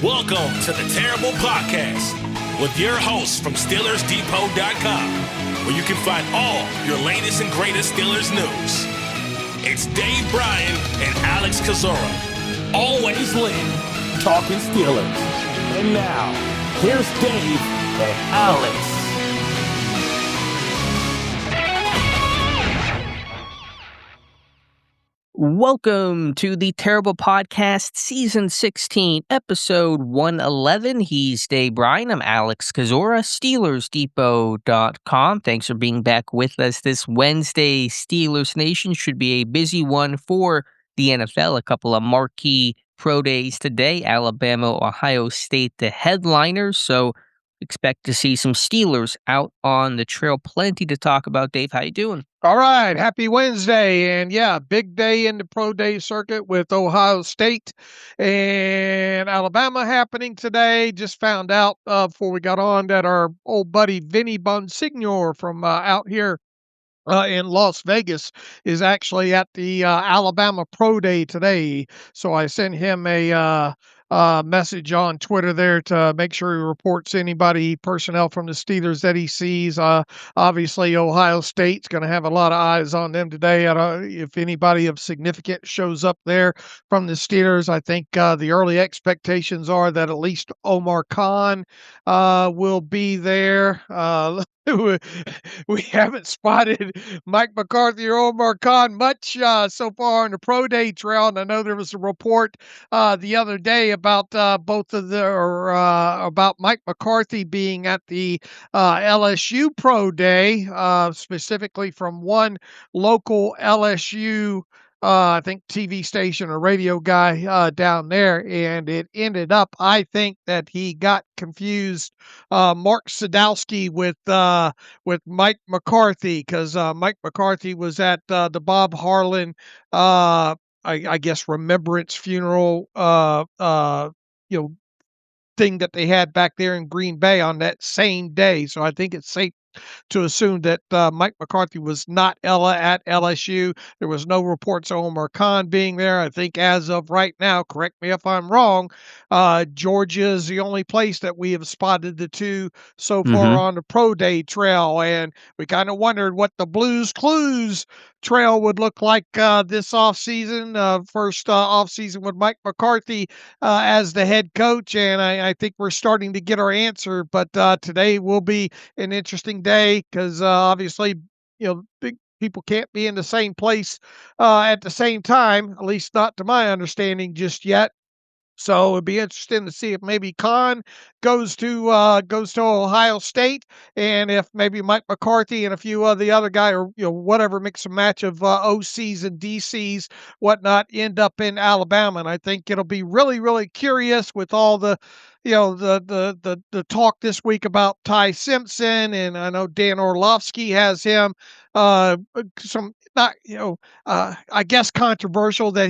Welcome to the Terrible Podcast with your hosts from SteelersDepot.com, where you can find all your latest and greatest Steelers news. It's Dave Bryan and Alex Kozora, always lit, talking Steelers. And now, here's Dave and Alex. Welcome to the Terrible Podcast, Season 16, Episode 111. He's Dave Bryan. I'm Alex Kozora, SteelersDepot.com. Thanks for being back with us this Wednesday. Steelers Nation should be a busy one for the NFL. A couple of marquee pro days today. Alabama, Ohio State, the headliners. So expect to see some Steelers out on the trail. Plenty to talk about. Dave, how you doing? All right, happy Wednesday, and yeah, big day in the pro day circuit with Ohio State and Alabama happening today. Just found out before we got on that our old buddy Vinny Bonsignor from out here in Las Vegas is actually at the Alabama Pro Day today. So I sent him a message on Twitter there to make sure he reports anybody, personnel from the Steelers that he sees. Obviously, Ohio State's going to have a lot of eyes on them today. If anybody of significance shows up there from the Steelers, I think the early expectations are that at least Omar Khan will be there. We haven't spotted Mike McCarthy or Omar Khan much so far on the pro day trail, and I know there was a report the other day about about Mike McCarthy being at the LSU pro day, specifically from one local LSU I think TV station or radio guy down there, and it ended up, I think, that he got confused Mark Sadowski with Mike McCarthy, because Mike McCarthy was at the Bob Harlan I guess remembrance funeral thing that they had back there in Green Bay on that same day. So I think it's safe to assume that Mike McCarthy was not at LSU. There was no reports of Omar Khan being there. I think as of right now, correct me if I'm wrong, Georgia is the only place that we have spotted the two so far on the pro day trail. And we kind of wondered what the Blues Clues trail would look like this offseason, first offseason with Mike McCarthy as the head coach. And I think we're starting to get our answer. But today will be an interesting day because obviously, big people can't be in the same place at the same time, at least not to my understanding just yet. So it'd be interesting to see if maybe Khan goes to Ohio State, and if maybe Mike McCarthy and a few of the other guy, or whatever, mix and match of OCs and DCs, whatnot, end up in Alabama. And I think it'll be really, really curious with all the the talk this week about Ty Simpson, and I know Dan Orlovsky has him some not I guess controversial that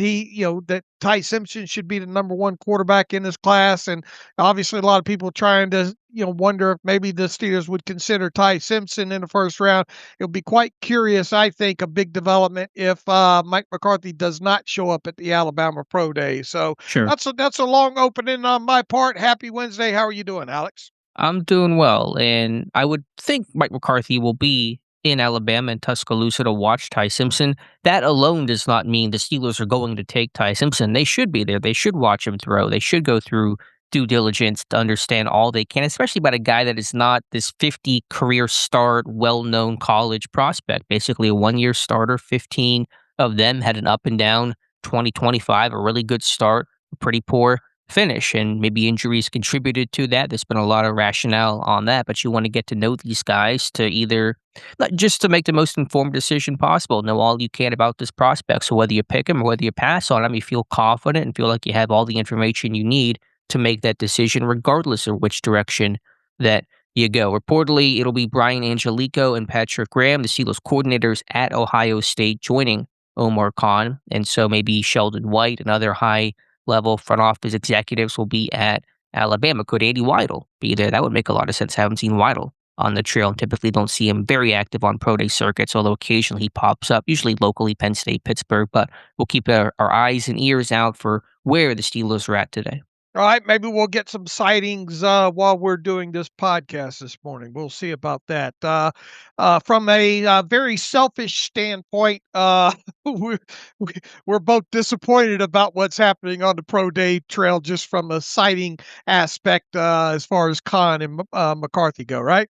that Ty Simpson should be the number one quarterback in this class, and obviously a lot of people trying to wonder if maybe the Steelers would consider Ty Simpson in the first round. It'll be quite curious, I think, a big development if Mike McCarthy does not show up at the Alabama Pro Day. So Sure. That's a long opening on my part. Happy Wednesday. How are you doing, Alex? I'm doing well, and I would think Mike McCarthy will be in Alabama and Tuscaloosa to watch Ty Simpson. That alone does not mean the Steelers are going to take Ty Simpson. They should be there. They should watch him throw. They should go through due diligence to understand all they can, especially about a guy that is not this 50 career start, well-known college prospect. Basically a one-year starter. 15 of them had an up and down 2025, a really good start, a pretty poor finish, and maybe injuries contributed to that. There's been a lot of rationale on that, but you want to get to know these guys to either just to make the most informed decision possible, know all you can about this prospect. So whether you pick him or whether you pass on him, you feel confident and feel like you have all the information you need to make that decision, regardless of which direction that you go. Reportedly, it'll be Brian Angelico and Patrick Graham, the Steelers coordinators at Ohio State, joining Omar Khan, and so maybe Sheldon White and other high-level front office executives will be at Alabama. Could Andy Weidl be there? That would make a lot of sense. I haven't seen Weidl on the trail and typically don't see him very active on pro day circuits, although occasionally he pops up, usually locally, Penn State, Pittsburgh. But we'll keep our eyes and ears out for where the Steelers are at today. All right, maybe we'll get some sightings while we're doing this podcast this morning. We'll see about that. From a very selfish standpoint, we're, we're both disappointed about what's happening on the pro day trail, just from a sighting aspect, as far as Khan and McCarthy go. Right?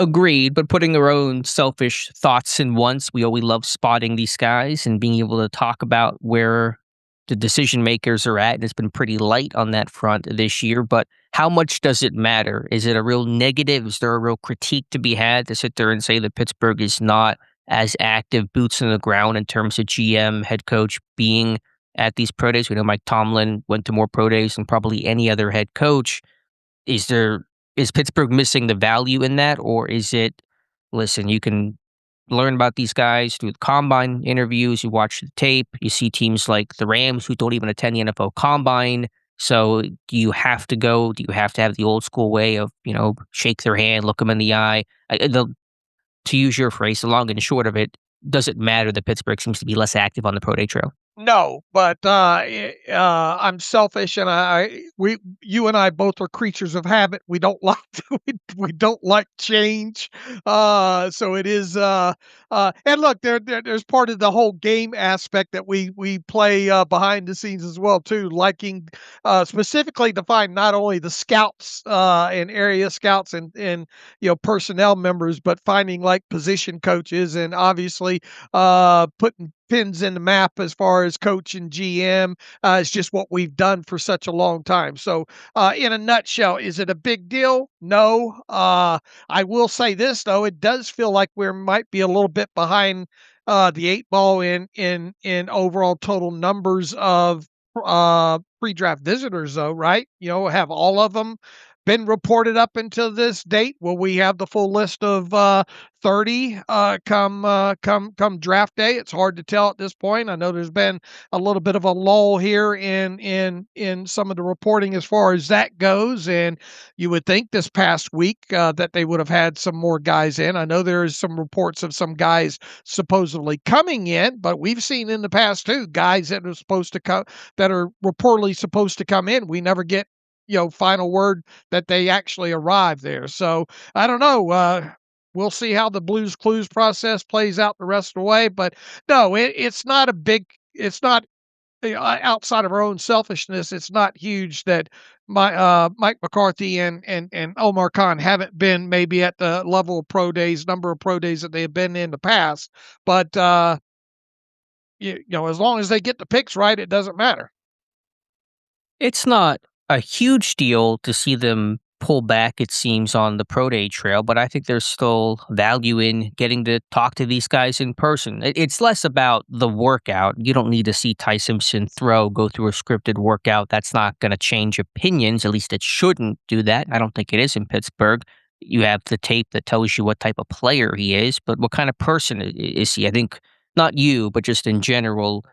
Agreed, but putting our own selfish thoughts in once, we love spotting these guys and being able to talk about where the decision makers are at. And it's been pretty light on that front this year, but how much does it matter? Is it a real negative? Is there a real critique to be had to sit there and say that Pittsburgh is not as active, boots on the ground in terms of GM, head coach being at these pro days? We know Mike Tomlin went to more pro days than probably any other head coach. Is Pittsburgh missing the value in that, or is it, listen, you can learn about these guys through the combine interviews, you watch the tape, you see teams like the Rams who don't even attend the NFL combine. So do you have to go? Do you have to have the old school way of, shake their hand, look them in the eye? To use your phrase, the long and short of it, does it matter that Pittsburgh seems to be less active on the pro day trail? No, but I'm selfish, and you and I both are creatures of habit. We don't like we don't like change. So it is. And look, there's part of the whole game aspect that we play behind the scenes as well too, liking specifically to find not only the scouts and area scouts and personnel members, but finding like position coaches and obviously putting pins in the map as far as coach and GM. It's just what we've done for such a long time. So, in a nutshell, is it a big deal? No. I will say this though: it does feel like we might be a little bit behind the eight ball in overall total numbers of pre-draft visitors, though. Right? Have all of them been reported up until this date? Will we have the full list of 30 come draft day? It's hard to tell at this point. I know there's been a little bit of a lull here in some of the reporting as far as that goes, and you would think this past week that they would have had some more guys in. I know there is some reports of some guys supposedly coming in, but we've seen in the past too guys that are supposed to come, that are reportedly supposed to come in. We never get final word that they actually arrive there. So I don't know. We'll see how the Blues Clues process plays out the rest of the way. But no, it's not a big. It's not outside of our own selfishness. It's not huge that Mike McCarthy and Omar Khan haven't been maybe at the level of pro days, number of pro days that they have been in the past. But as long as they get the picks right, it doesn't matter. It's not a huge deal to see them pull back, it seems, on the pro day trail, but I think there's still value in getting to talk to these guys in person. It's less about the workout. You don't need to see Ty Simpson go through a scripted workout. That's not going to change opinions. At least it shouldn't do that. I don't think it is in Pittsburgh. You have the tape that tells you what type of player he is, but what kind of person is he? I think not you, but just in general,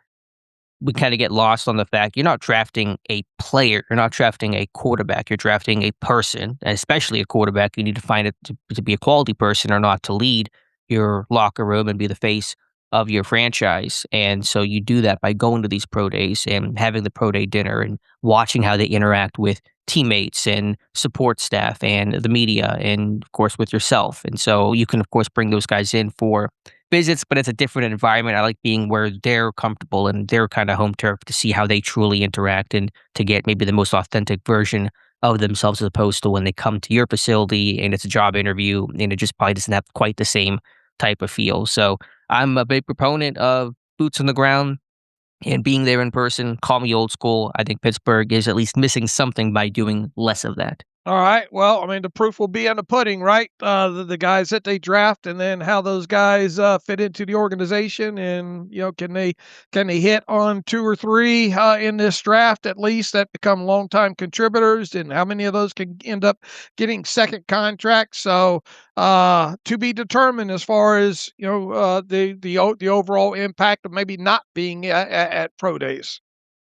we kind of get lost on the fact you're not drafting a player, you're not drafting a quarterback, you're drafting a person, and especially a quarterback. You need to find it to be a quality person or not to lead your locker room and be the face of your franchise. And so you do that by going to these pro days and having the pro day dinner and watching how they interact with teammates and support staff and the media and of course with yourself. And so you can of course bring those guys in for visits, but it's a different environment. I like being where they're comfortable and their kind of home turf to see how they truly interact and to get maybe the most authentic version of themselves as opposed to when they come to your facility and it's a job interview and it just probably doesn't have quite the same type of feel. So I'm a big proponent of boots on the ground and being there in person. Call me old school. I think Pittsburgh is at least missing something by doing less of that. All right. Well, I mean, the proof will be in the pudding, right? The guys that they draft, and then how those guys fit into the organization, and can they hit on two or three in this draft at least that become longtime contributors, and how many of those can end up getting second contracts? So to be determined as far as the overall impact of maybe not being at pro days.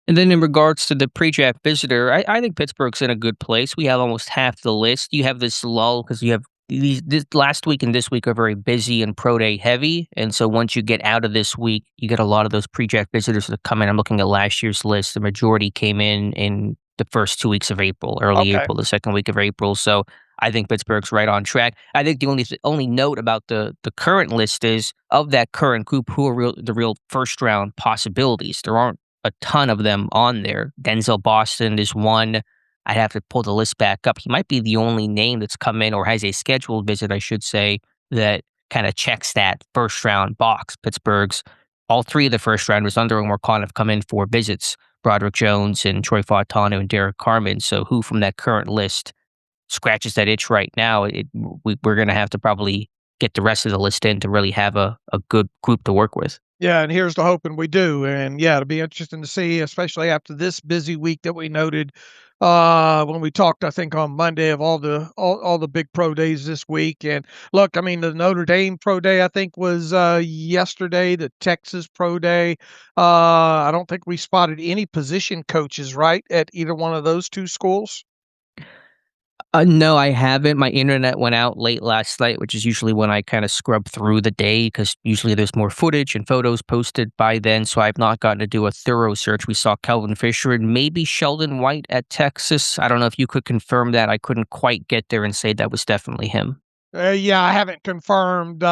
And then in regards to the pre-draft visitor, I think Pittsburgh's in a good place. We have almost half the list. You have this lull because you have this last week and this week are very busy and pro day heavy. And so once you get out of this week, you get a lot of those pre-draft visitors that come in. I'm looking at last year's list. The majority came in the first 2 weeks of April, early Okay. April, the second week of April. So I think Pittsburgh's right on track. I think the only note about the current list is of that current group, who are the real first round possibilities. There aren't a ton of them on there. Denzel Boston is one. I'd have to pull the list back up. He might be the only name that's come in or has a scheduled visit, I should say, that kind of checks that first round box. Pittsburgh's all three of the first rounders under Omar Khan have come in for visits. Broderick Jones and Troy Fautano and Derek Carmen. So who from that current list scratches that itch right now? We're going to have to probably get the rest of the list in to really have a good group to work with. Yeah, and here's the hoping we do. And yeah, it'll be interesting to see, especially after this busy week that we noted when we talked, I think on Monday, of all the big pro days this week. And look, I mean, the Notre Dame pro day I think was yesterday. The Texas pro day. I don't think we spotted any position coaches right at either one of those two schools. No, I haven't. My internet went out late last night, which is usually when I kind of scrub through the day because usually there's more footage and photos posted by then. So I've not gotten to do a thorough search. We saw Kelvin Fisher and maybe Sheldon White at Texas. I don't know if you could confirm that. I couldn't quite get there and say that was definitely him. Yeah, I haven't confirmed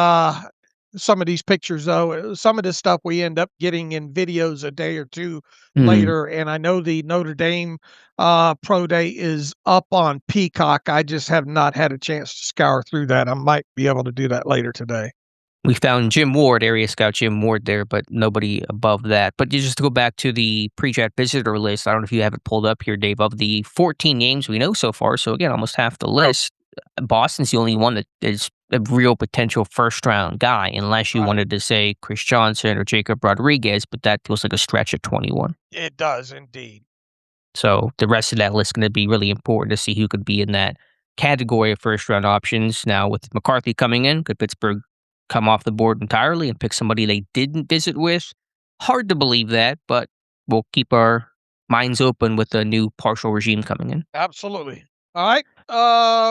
some of these pictures, though. Some of this stuff we end up getting in videos a day or two Mhm. later. And I know the Notre Dame pro day is up on Peacock. I just have not had a chance to scour through that. I might be able to do that later today. We found Jim Ward, area scout Jim Ward there, but nobody above that. But just to go back to the pre-draft visitor list, I don't know if you have it pulled up here, Dave, of the 14 names we know so far. So again, almost half the list. Boston's the only one that is a real potential first round guy, unless you Right. wanted to say Chris Johnson or Jacob Rodriguez, but that feels like a stretch at 21. It does indeed. So the rest of that list is going to be really important to see who could be in that category of first round options. Now, with McCarthy coming in, could Pittsburgh come off the board entirely and pick somebody they didn't visit with? Hard to believe that, but we'll keep our minds open with a new partial regime coming in. Absolutely. All right.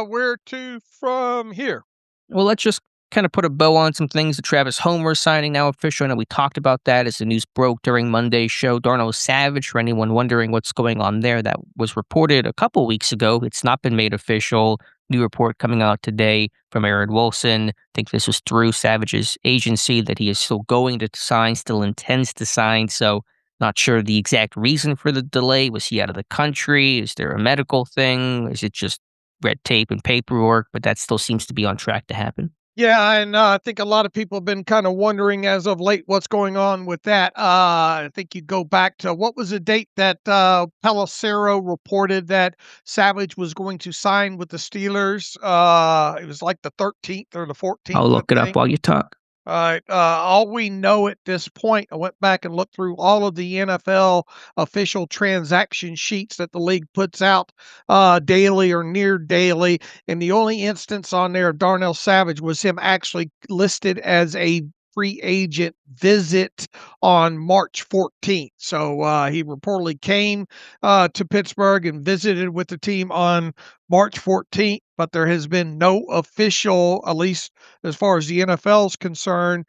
Where to from here? Well, let's just kind of put a bow on some things. The Travis Homer signing now official. I know we talked about that as the news broke during Monday's show. Darnell Savage, for anyone wondering what's going on there, that was reported a couple weeks ago. It's not been made official. New report coming out today from Aaron Wilson. I think this was through Savage's agency that he is still going to sign, still intends to sign. So not sure the exact reason for the delay. Was he out of the country? Is there a medical thing? Is it just red tape and paperwork? But that still seems to be on track to happen. Yeah, and I think a lot of people have been kind of wondering as of late what's going on with that. I think you go back to what was the date that Pelissero reported that Savage was going to sign with the Steelers. It was like the 13th or the 14th, I'll I look it up think. while you talk. All right. All we know at this point, I went back and looked through all of the NFL official transaction sheets that the league puts out daily or near daily. And the only instance on there of Darnell Savage was him actually listed as a free agent visit on March 14th. So he reportedly came to Pittsburgh and visited with the team on March 14th, but there has been no official, at least as far as the NFL is concerned,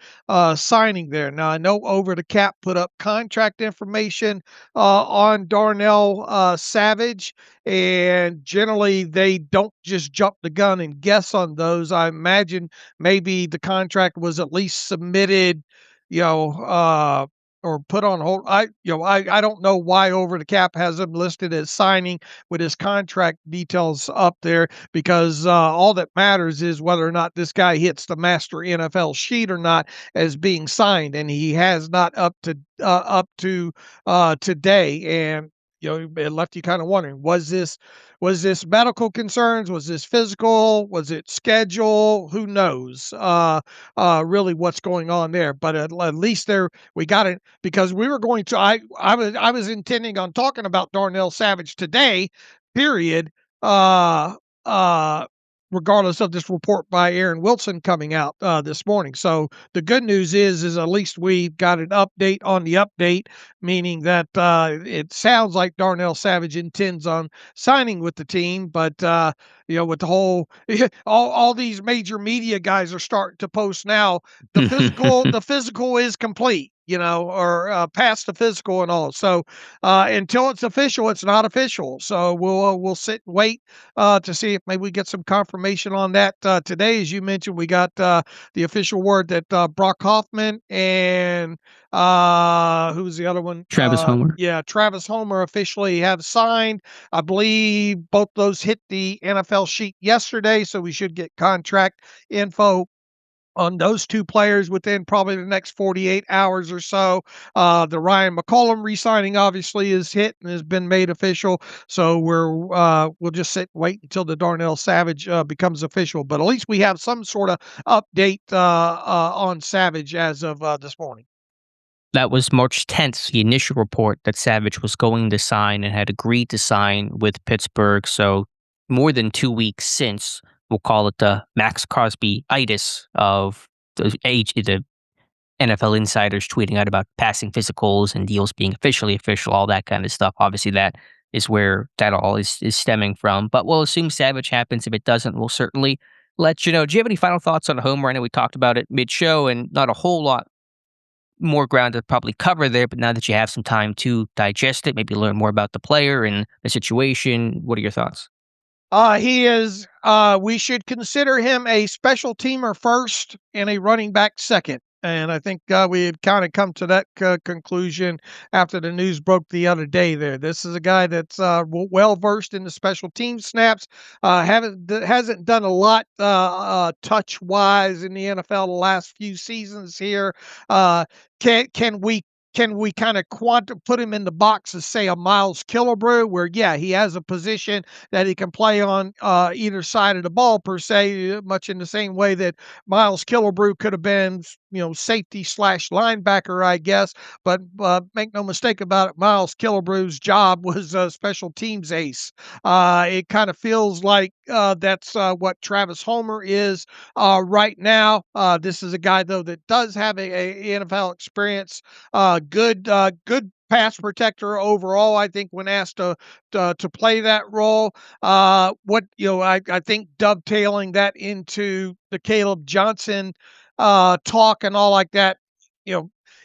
signing there. Now, I know Over the Cap put up contract information on Darnell Savage, and generally they don't just jump the gun and guess on those. I imagine maybe the contract was at least submitted, you know, or put on hold. I don't know why Over the Cap has him listed as signing with his contract details up there, because all that matters is whether or not this guy hits the master NFL sheet or not as being signed, and he has not up to today. And it left you kind of wondering, was this medical concerns? Was this physical? Was it schedule? Who knows? Really, what's going on there? But at least there we got it, because we were going to. I was intending on talking about Darnell Savage today. Period. Uh, uh, Regardless of this report by Aaron Wilson coming out this morning. So the good news is at least we've got an update on the update, meaning that it sounds like Darnell Savage intends on signing with the team. But with the whole all these major media guys are starting to post now, the physical is complete. or past the physical and all. So until it's official, it's not official. So we'll sit and wait to see if maybe we get some confirmation on that today. As you mentioned, we got the official word that Brock Hoffman and who's the other one? Travis Homer. Yeah, Travis Homer officially have signed. I believe both those hit the NFL sheet yesterday, so we should get contract info on those two players within probably the next 48 hours or so. The Ryan McCollum re-signing obviously is hit and has been made official. So we'll just sit and wait until the Darnell Savage becomes official. But at least we have some sort of update on Savage as of this morning. That was March 10th, the initial report that Savage was going to sign and had agreed to sign with Pittsburgh. So more than 2 weeks since, we'll call it the Max Crosby-itis of the NFL insiders tweeting out about passing physicals and deals being officially official, all that kind of stuff. Obviously, that is where that all is stemming from. But we'll assume Savage happens. If it doesn't, we'll certainly let you know. Do you have any final thoughts on Homer? I know we talked about it mid-show and not a whole lot more ground to probably cover there, but now that you have some time to digest it, maybe learn more about the player and the situation, what are your thoughts? He is, we should consider him a special teamer first and a running back second. And I think we had kind of come to that conclusion after the news broke the other day there. This is a guy that's well versed in the special team snaps, hasn't done a lot touch wise in the NFL the last few seasons here. Can we kind of put him in the box as, say, a Miles Killebrew, where, yeah, he has a position that he can play on either side of the ball, per se, much in the same way that Miles Killebrew could have been, safety slash linebacker, I guess. But make no mistake about it, Miles Killebrew's job was a special teams ace. It kind of feels like that's what Travis Homer is right now. This is a guy, though, that does have a NFL experience. Good pass protector overall. I think when asked to play that role, I think dovetailing that into the Caleb Johnson talk and all like that.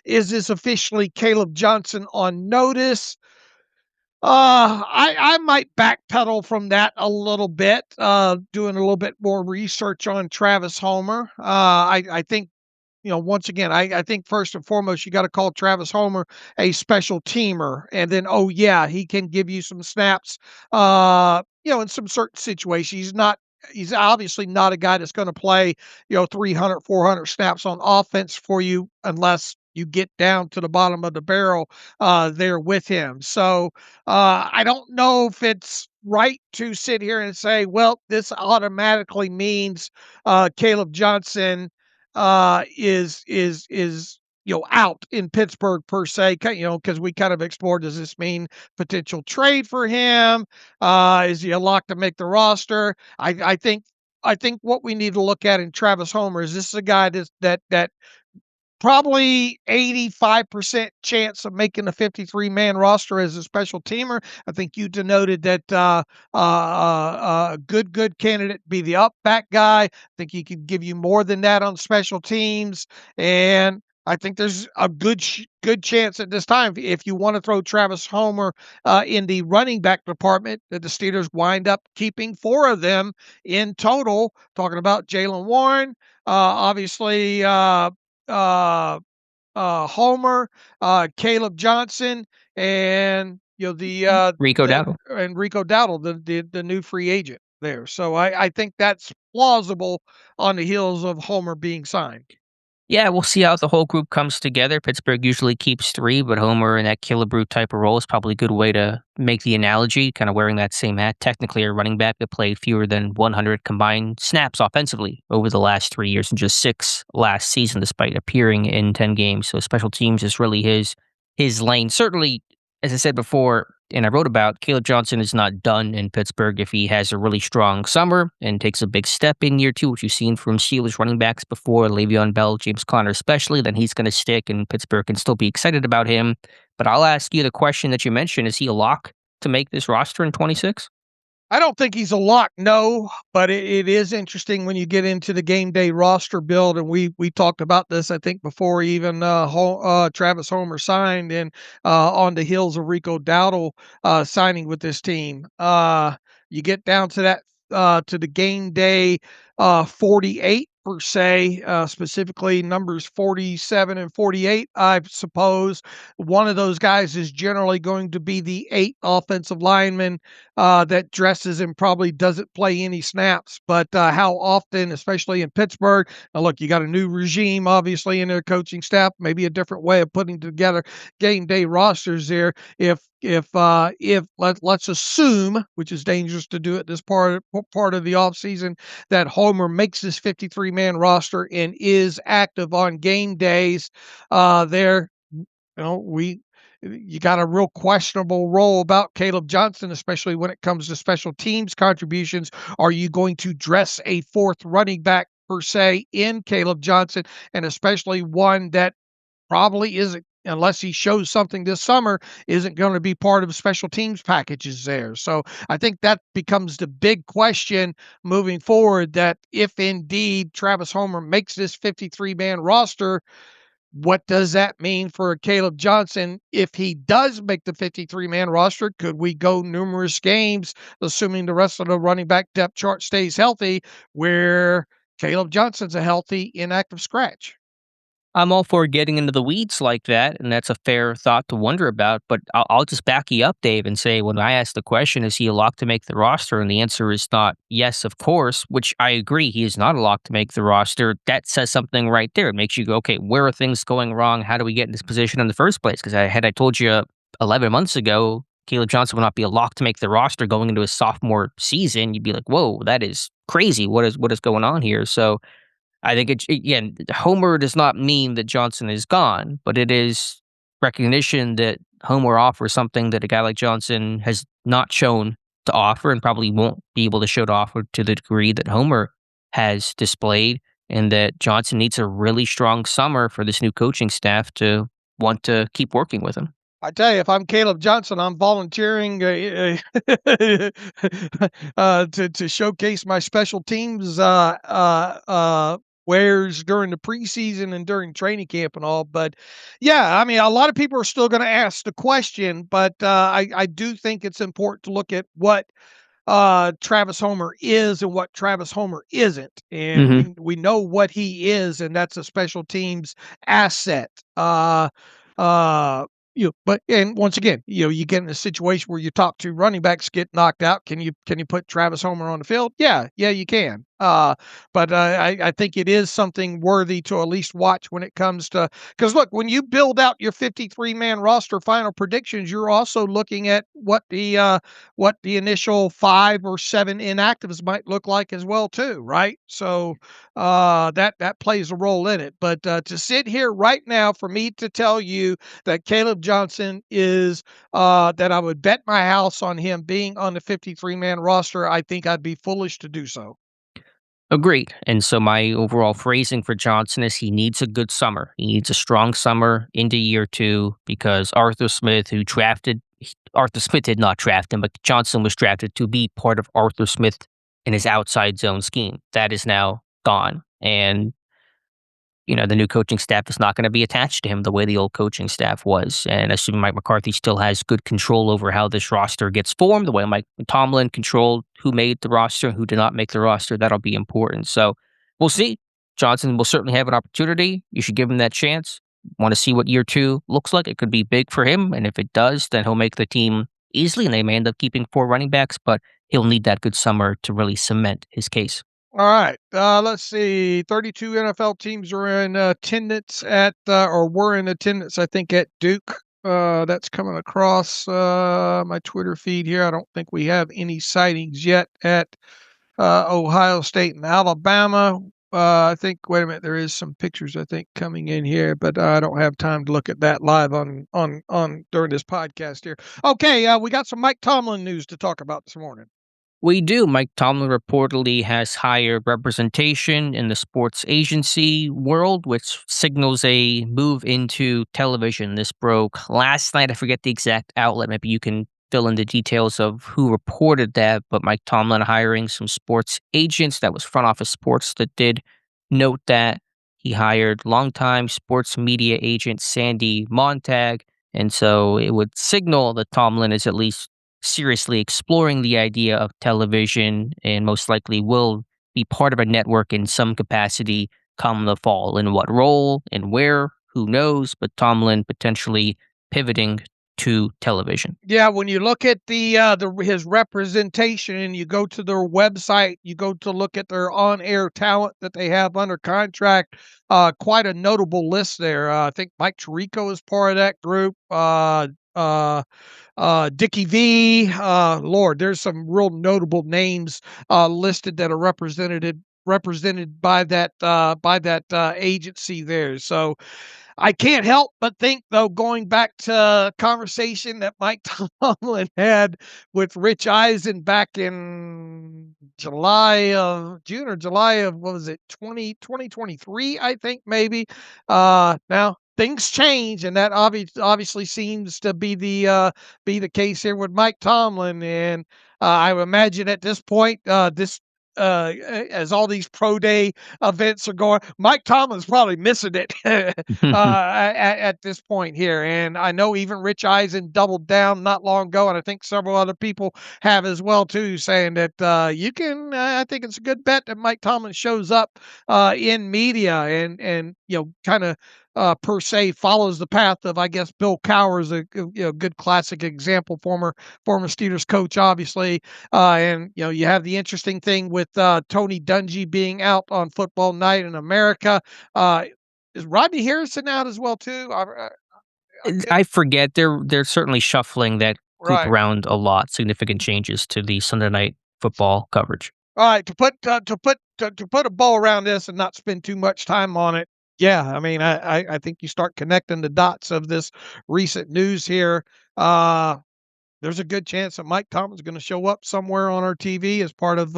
Is this officially Caleb Johnson on notice? I might backpedal from that a little bit, doing a little bit more research on Travis Homer. I think once again, I think first and foremost, you got to call Travis Homer a special teamer. And then, oh, yeah, he can give you some snaps, in some certain situations. He's obviously not a guy that's going to play, 300, 400 snaps on offense for you unless you get down to the bottom of the barrel there with him. So I don't know if it's right to sit here and say, well, this automatically means Caleb Johnson is out in Pittsburgh per se, because we kind of explored, does this mean potential trade for him? Is he a lock to make the roster? I think what we need to look at in Travis Homer is, this is a guy that probably 85% chance of making a 53-man roster as a special teamer. I think you denoted that a good candidate be the up back guy. I think he could give you more than that on special teams. And I think there's a good chance at this time, if you want to throw Travis Homer in the running back department, that the Steelers wind up keeping 4 of them in total. Talking about Jaylen Warren, obviously Homer, Caleb Johnson, and Rico Dowdle. and Rico Dowdle, the new free agent there. So I think that's plausible on the heels of Homer being signed. Yeah, we'll see how the whole group comes together. Pittsburgh usually keeps 3, but Homer in that Killebrew type of role is probably a good way to make the analogy, kind of wearing that same hat. Technically a running back that played fewer than 100 combined snaps offensively over the last 3 years and just 6 last season, despite appearing in 10 games. So special teams is really his lane. Certainly, as I said before, and I wrote about, Caleb Johnson is not done in Pittsburgh. If he has a really strong summer and takes a big step in year 2, which you've seen from Steelers running backs before, Le'Veon Bell, James Conner especially, then he's going to stick and Pittsburgh can still be excited about him. But I'll ask you the question that you mentioned, is he a lock to make this roster in 26? I don't think he's a lock, no, but it is interesting when you get into the game day roster build, and we talked about this, I think, before even Travis Homer signed, and on the heels of Rico Dowdle signing with this team. You get down to that to the game day 48 per se, specifically numbers 47 and 48, I suppose. One of those guys is generally going to be the 8 offensive lineman that dresses and probably doesn't play any snaps. But how often, especially in Pittsburgh, now look, you got a new regime, obviously, in their coaching staff, maybe a different way of putting together game day rosters there. Let's assume, which is dangerous to do at this part of the offseason, that Homer makes this 53-man roster and is active on game days, you got a real questionable role about Caleb Johnson, especially when it comes to special teams contributions. Are you going to dress a fourth running back per se in Caleb Johnson, and especially one that probably isn't, unless he shows something this summer, isn't going to be part of special teams packages there. So I think that becomes the big question moving forward, that if indeed Travis Homer makes this 53-man roster, what does that mean for Caleb Johnson? If he does make the 53-man roster, could we go numerous games, assuming the rest of the running back depth chart stays healthy, where Caleb Johnson's a healthy, inactive scratch? I'm all for getting into the weeds like that, and that's a fair thought to wonder about. But I'll just back you up, Dave, and say when I ask the question, is he a lock to make the roster? And the answer is not yes, of course, which I agree. He is not a lock to make the roster. That says something right there. It makes you go, okay, where are things going wrong? How do we get in this position in the first place? Because had I told you 11 months ago, Caleb Johnson would not be a lock to make the roster going into his sophomore season, you'd be like, whoa, that is crazy. What is going on here? So I think again, Homer does not mean that Johnson is gone, but it is recognition that Homer offers something that a guy like Johnson has not shown to offer, and probably won't be able to show to offer to the degree that Homer has displayed, and that Johnson needs a really strong summer for this new coaching staff to want to keep working with him. I tell you, if I'm Caleb Johnson, I'm volunteering to showcase my special teams wares during the preseason and during training camp and all. But yeah, I mean, a lot of people are still going to ask the question, but I do think it's important to look at what Travis Homer is and what Travis Homer isn't. And Hmm. we know what he is, and that's a special teams asset. Uh, but and once again, you get in a situation where your top two running backs get knocked out. Can you put Travis Homer on the field? Yeah, you can. But I think it is something worthy to at least watch when it comes to, because look, when you build out your 53-man roster final predictions, you're also looking at what the initial 5 or 7 inactives might look like as well too, right? So that plays a role in it. But to sit here right now for me to tell you that Caleb Johnson is that I would bet my house on him being on the 53-man roster, I think I'd be foolish to do so. Agreed. And so my overall phrasing for Johnson is he needs a good summer. He needs a strong summer into year two, because Arthur Smith did not draft him, but Johnson was drafted to be part of Arthur Smith in his outside zone scheme. That is now gone. And the new coaching staff is not going to be attached to him the way the old coaching staff was. And assuming Mike McCarthy still has good control over how this roster gets formed, the way Mike Tomlin controlled who made the roster and who did not make the roster, that'll be important. So we'll see. Johnson will certainly have an opportunity. You should give him that chance. Want to see what year two looks like. It could be big for him. And if it does, then he'll make the team easily, and they may end up keeping 4 running backs, but he'll need that good summer to really cement his case. All right. Let's see. 32 NFL teams are in attendance or were in attendance, I think, at Duke. That's coming across my Twitter feed here. I don't think we have any sightings yet at Ohio State and Alabama. I think, wait a minute, there is some pictures, I think, coming in here, but I don't have time to look at that live on during this podcast here. Okay, we got some Mike Tomlin news to talk about this morning. We do. Mike Tomlin reportedly has higher representation in the sports agency world, which signals a move into television. This broke last night. I forget the exact outlet. Maybe you can fill in the details of who reported that, but Mike Tomlin hiring some sports agents. That was Front Office Sports that did note that. He hired longtime sports media agent Sandy Montag, and so it would signal that Tomlin is at least seriously exploring the idea of television and most likely will be part of a network in some capacity come the fall. In what role and where, who knows, but Tomlin potentially pivoting to television. Yeah, when you look at his representation and you go to their website, you go to look at their on-air talent that they have under contract, quite a notable list there. I think Mike Tirico is part of that group. Dickie V, Lord, there's some real notable names listed that are represented by that agency there. So I can't help but think, though, going back to a conversation that Mike Tomlin had with Rich Eisen back in June or July of, what was it, 2023, I think, maybe. Now, things change, and that obviously seems to be the case here with Mike Tomlin. And I would imagine at this point, as all these pro day events are going, Mike Tomlin's probably missing it at this point here. And I know even Rich Eisen doubled down not long ago, and I think several other people have as well too, saying that I think it's a good bet that Mike Tomlin shows up in media and kind of per se follows the path of, I guess, Bill Cowher's a good classic example, former Steelers coach, obviously. And you have the interesting thing with Tony Dungy being out on Football Night in America. Is Rodney Harrison out as well too? I forget. They're certainly shuffling that group Right. around a lot. Significant changes to the Sunday night football coverage. All right, to put a bow around this and not spend too much time on it. Yeah, I mean, I think you start connecting the dots of this recent news here. There's a good chance that Mike Tomlin's going to show up somewhere on our TV as part of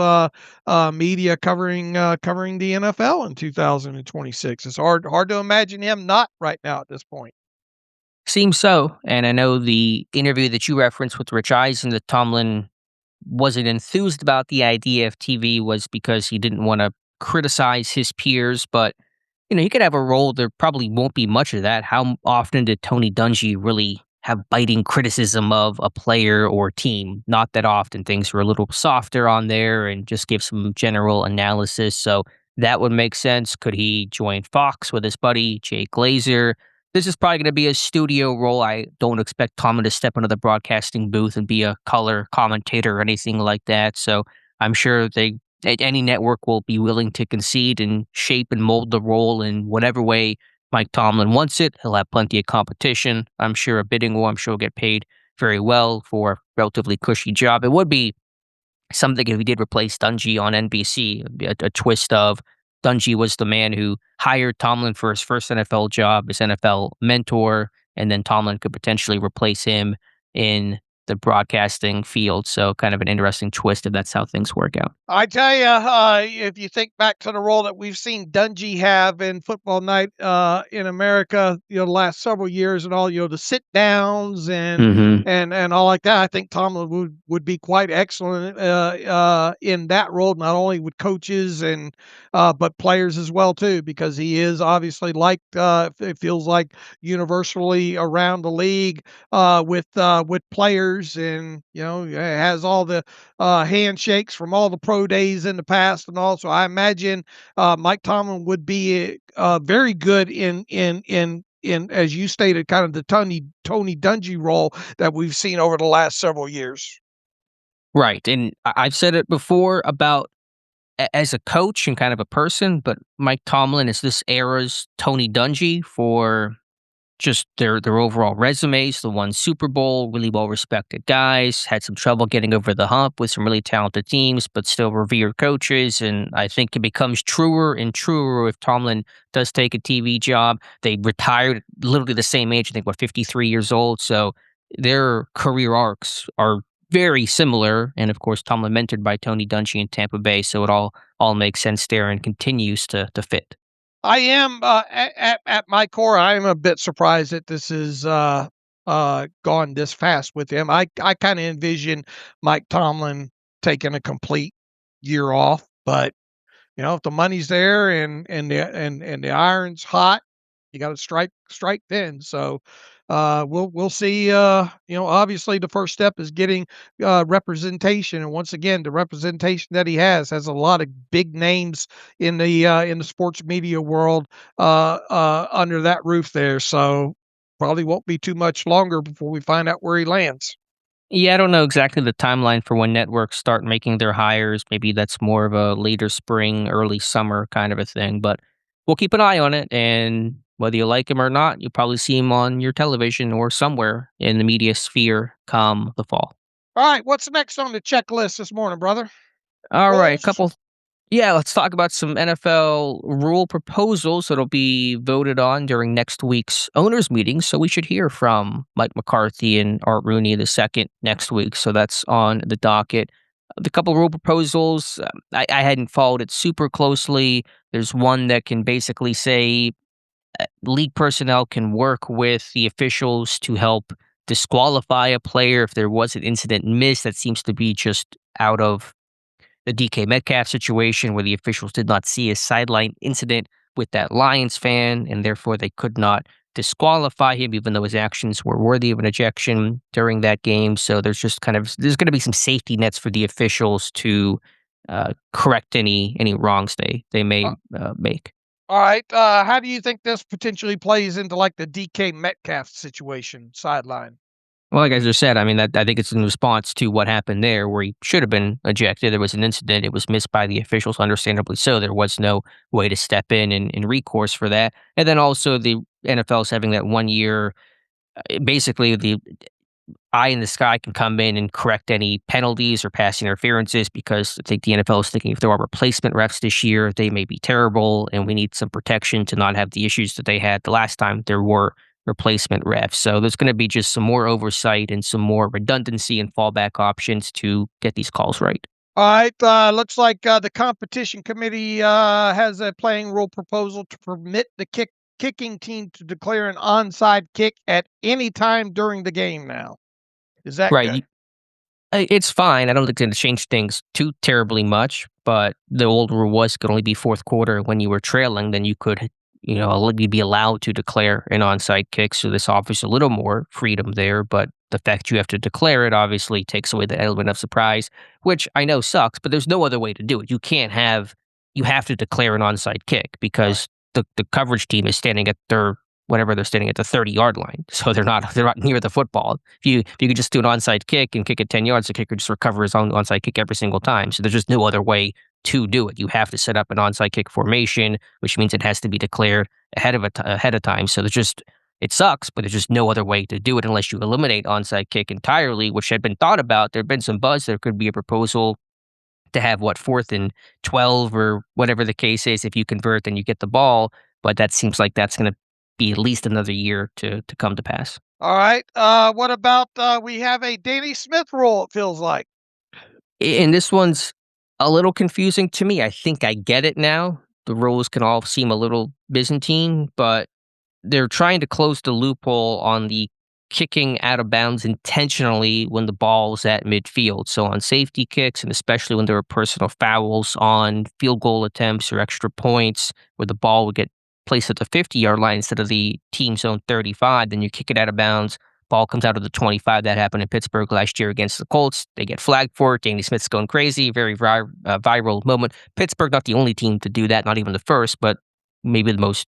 media covering the NFL in 2026. It's hard to imagine him not right now at this point. Seems so. And I know the interview that you referenced with Rich Eisen, that Tomlin wasn't enthused about the idea of TV was because he didn't want to criticize his peers, but he could have a role. There probably won't be much of that. How often did Tony Dungy really have biting criticism of a player or team? Not that often. Things were a little softer on there and just give some general analysis. So that would make sense. Could he join Fox with his buddy Jay Glazer? This is probably going to be a studio role. I don't expect Tomlin to step into the broadcasting booth and be a color commentator or anything like that. So I'm sure any network will be willing to concede and shape and mold the role in whatever way Mike Tomlin wants it. He'll have plenty of competition. I'm sure a bidding war. I'm sure he'll get paid very well for a relatively cushy job. It would be something if he did replace Dungy on NBC. It'd be a twist of Dungy was the man who hired Tomlin for his first NFL job, his NFL mentor, and then Tomlin could potentially replace him in the broadcasting field. So kind of an interesting twist if that's how things work out. I tell you, if you think back to the role that we've seen Dungy have in Football Night in America, the last several years and all, the sit downs and all like that, I think Tomlin would be quite excellent in that role, not only with coaches and but players as well too, because he is obviously liked. It feels like universally around the league with players, and has all the handshakes from all the pro days in the past and all. So I imagine Mike Tomlin would be very good in as you stated, kind of the Tony Dungy role that we've seen over the last several years. Right, and I've said it before about as a coach and kind of a person, but Mike Tomlin is this era's Tony Dungy for just their overall resumes. The one Super Bowl, really well-respected guys, had some trouble getting over the hump with some really talented teams, but still revered coaches. And I think it becomes truer and truer if Tomlin does take a TV job. They retired literally the same age, I think, 53 years old. So their career arcs are very similar. And of course, Tomlin mentored by Tony Dungy in Tampa Bay. So it all makes sense there and continues to fit. I am at my core. I am a bit surprised that this is gone this fast with him. I kind of envision Mike Tomlin taking a complete year off, but if the money's there and the iron's hot, you got to strike then. So we'll see. Obviously the first step is getting representation, and once again, the representation that he has a lot of big names in the sports media world under that roof there. So probably won't be too much longer before we find out where he lands. Yeah, I don't know exactly the timeline for when networks start making their hires. Maybe that's more of a later spring, early summer kind of a thing, but we'll keep an eye on it. And whether you like him or not, you'll probably see him on your television or somewhere in the media sphere come the fall. All right, what's next on the checklist this morning, brother? All right, a Rules. couple. Yeah, let's talk about some NFL rule proposals that'll be voted on during next week's owners meeting. So we should hear from Mike McCarthy and Art Rooney II next week. So that's on the docket. The couple rule proposals, I hadn't followed it super closely. There's one that can basically say league personnel can work with the officials to help disqualify a player if there was an incident missed. That seems to be just out of the DK Metcalf situation where the officials did not see a sideline incident with that Lions fan, and therefore they could not disqualify him, even though his actions were worthy of an ejection during that game. So there's going to be some safety nets for the officials to correct any wrongs they may make. All right. How do you think this potentially plays into like the DK Metcalf situation sideline? Well, like I just said, I mean, I think it's in response to what happened there where he should have been ejected. There was an incident. It was missed by the officials, understandably so. There was no way to step in and recourse for that. And then also the NFL's having that 1 year, basically the eye in the sky can come in and correct any penalties or pass interferences because I think the NFL is thinking if there are replacement refs this year, they may be terrible and we need some protection to not have the issues that they had the last time there were replacement refs. So there's going to be just some more oversight and some more redundancy and fallback options to get these calls right. All right. Looks like the competition committee has a playing rule proposal to permit the kicking team to declare an onside kick at any time during the game now. Is that Right. good? It's fine. I don't think it's going to change things too terribly much, but the old rule was could only be fourth quarter when you were trailing, then you could, you'd be allowed to declare an onside kick. So this offers a little more freedom there, but the fact you have to declare it obviously takes away the element of surprise, which I know sucks, but there's no other way to do it. You have to declare an onside kick because the coverage team is standing at they're standing at the 30-yard line. So they're not near the football. If you could just do an onside kick and kick it 10 yards, the kicker just recover his own onside kick every single time. So there's just no other way to do it. You have to set up an onside kick formation, which means it has to be declared ahead of time. So it sucks, but there's just no other way to do it unless you eliminate onside kick entirely, which had been thought about. There'd been some buzz. There could be a proposal to have 4th and 12 or whatever the case is. If you convert, then you get the ball. But that seems like that's going to be at least another year to come to pass. All right. What about we have a Danny Smith rule, it feels like. And this one's a little confusing to me. I think I get it now. The rules can all seem a little Byzantine, but they're trying to close the loophole on the kicking out of bounds intentionally when the ball's at midfield. So on safety kicks, and especially when there are personal fouls on field goal attempts or extra points where the ball would get placed at the 50-yard line instead of the team's own 35, then you kick it out of bounds. Ball comes out of the 25. That happened in Pittsburgh last year against the Colts. They get flagged for it. Danny Smith's going crazy. Very viral moment. Pittsburgh, not the only team to do that, not even the first, but maybe the most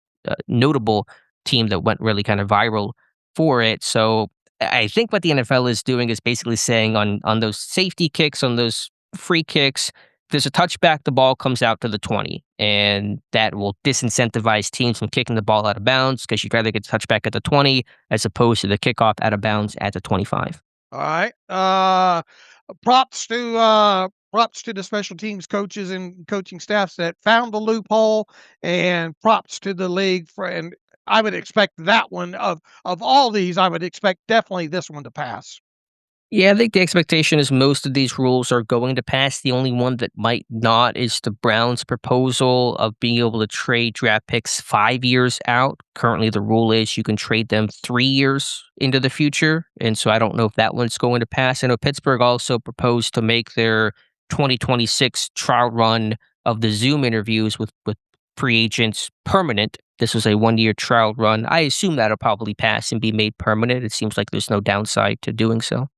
notable team that went really kind of viral for it. So I think what the NFL is doing is basically saying on those safety kicks, on those free kicks, there's a touchback, the ball comes out to the 20, and that will disincentivize teams from kicking the ball out of bounds because you'd rather get the touchback at the 20 as opposed to the kickoff out of bounds at the 25. All right. Props to the special teams coaches and coaching staffs that found the loophole, and props to the league and I would expect that one of all these. I would expect definitely this one to pass. Yeah, I think the expectation is most of these rules are going to pass. The only one that might not is the Browns' proposal of being able to trade draft picks 5 years out. Currently, the rule is you can trade them 3 years into the future, and so I don't know if that one's going to pass. I know Pittsburgh also proposed to make their 2026 trial run of the Zoom interviews with free agents permanent. This was a 1-year trial run. I assume that'll probably pass and be made permanent. It seems like there's no downside to doing so.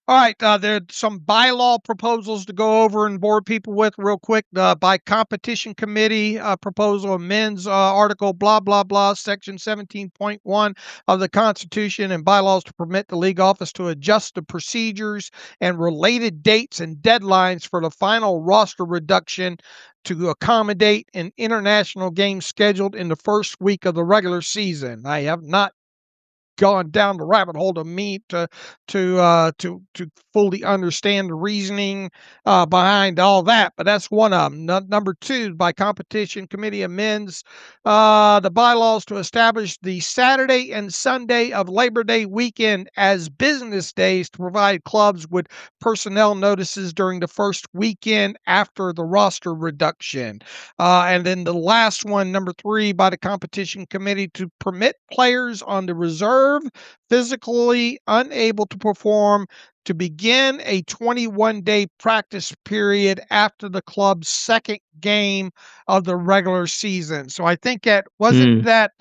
All right, there are some bylaw proposals to go over and board people with real quick. By competition committee proposal, amends article blah blah blah, section 17.1 of the Constitution and bylaws to permit the league office to adjust the procedures and related dates and deadlines for the final roster reduction to accommodate an international game scheduled in the first week of the regular season. I have not gone down the rabbit hole to me to fully understand the reasoning behind all that, but that's one of them. Number two, by competition committee amends the bylaws to establish the Saturday and Sunday of Labor Day weekend as business days to provide clubs with personnel notices during the first weekend after the roster reduction. And then the last one, number three, by the competition committee to permit players on the reserve physically unable to perform to begin a 21-day practice period after the club's second game of the regular season. So I think that wasn't that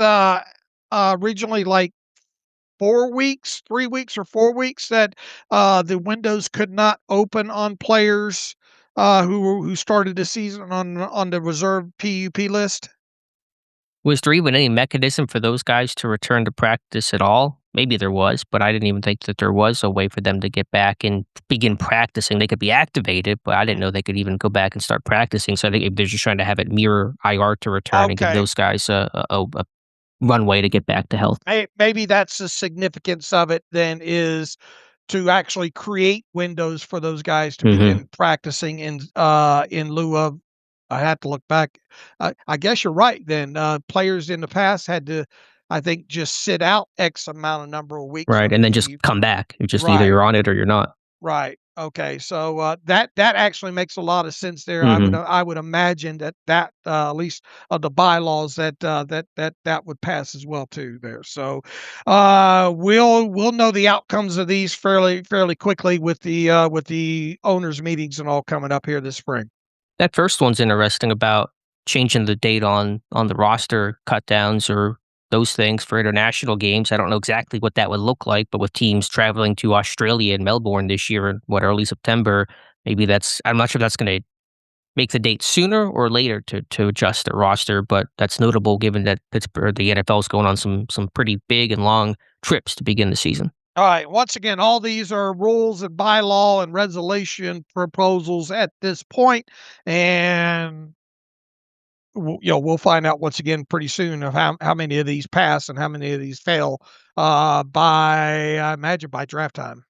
originally like 4 weeks, 3 weeks, or 4 weeks that the windows could not open on players who started the season on the reserve PUP list. Was there even any mechanism for those guys to return to practice at all? Maybe there was, but I didn't even think that there was a way for them to get back and begin practicing. They could be activated, but I didn't know they could even go back and start practicing. So I think they're just trying to have it mirror IR to return and give Okay. those guys a runway to get back to health. Maybe that's the significance of it then, is to actually create windows for those guys to Hmm. begin practicing in lieu of. I had to look back. I guess you're right then. Players in the past had to, I think, just sit out X amount of number of weeks Right, from and then just the. come back. It's just either Right. you're on it or you're not. Right. Okay. So that actually makes a lot of sense there. Hmm. I would imagine that at least of the bylaws that would pass as well too there. So we'll know the outcomes of these fairly quickly with the owners meetings and all coming up here this spring. That first one's interesting about changing the date on the roster cut downs or those things for international games. I don't know exactly what that would look like, but with teams traveling to Australia and Melbourne this year in early September, maybe I'm not sure if that's going to make the date sooner or later to adjust the roster, but that's notable given that Pittsburgh, the NFL is going on some pretty big and long trips to begin the season. All right. Once again, all these are rules and bylaw and resolution proposals at this point, and we'll find out once again pretty soon of how many of these pass and how many of these fail by, I imagine, by draft time.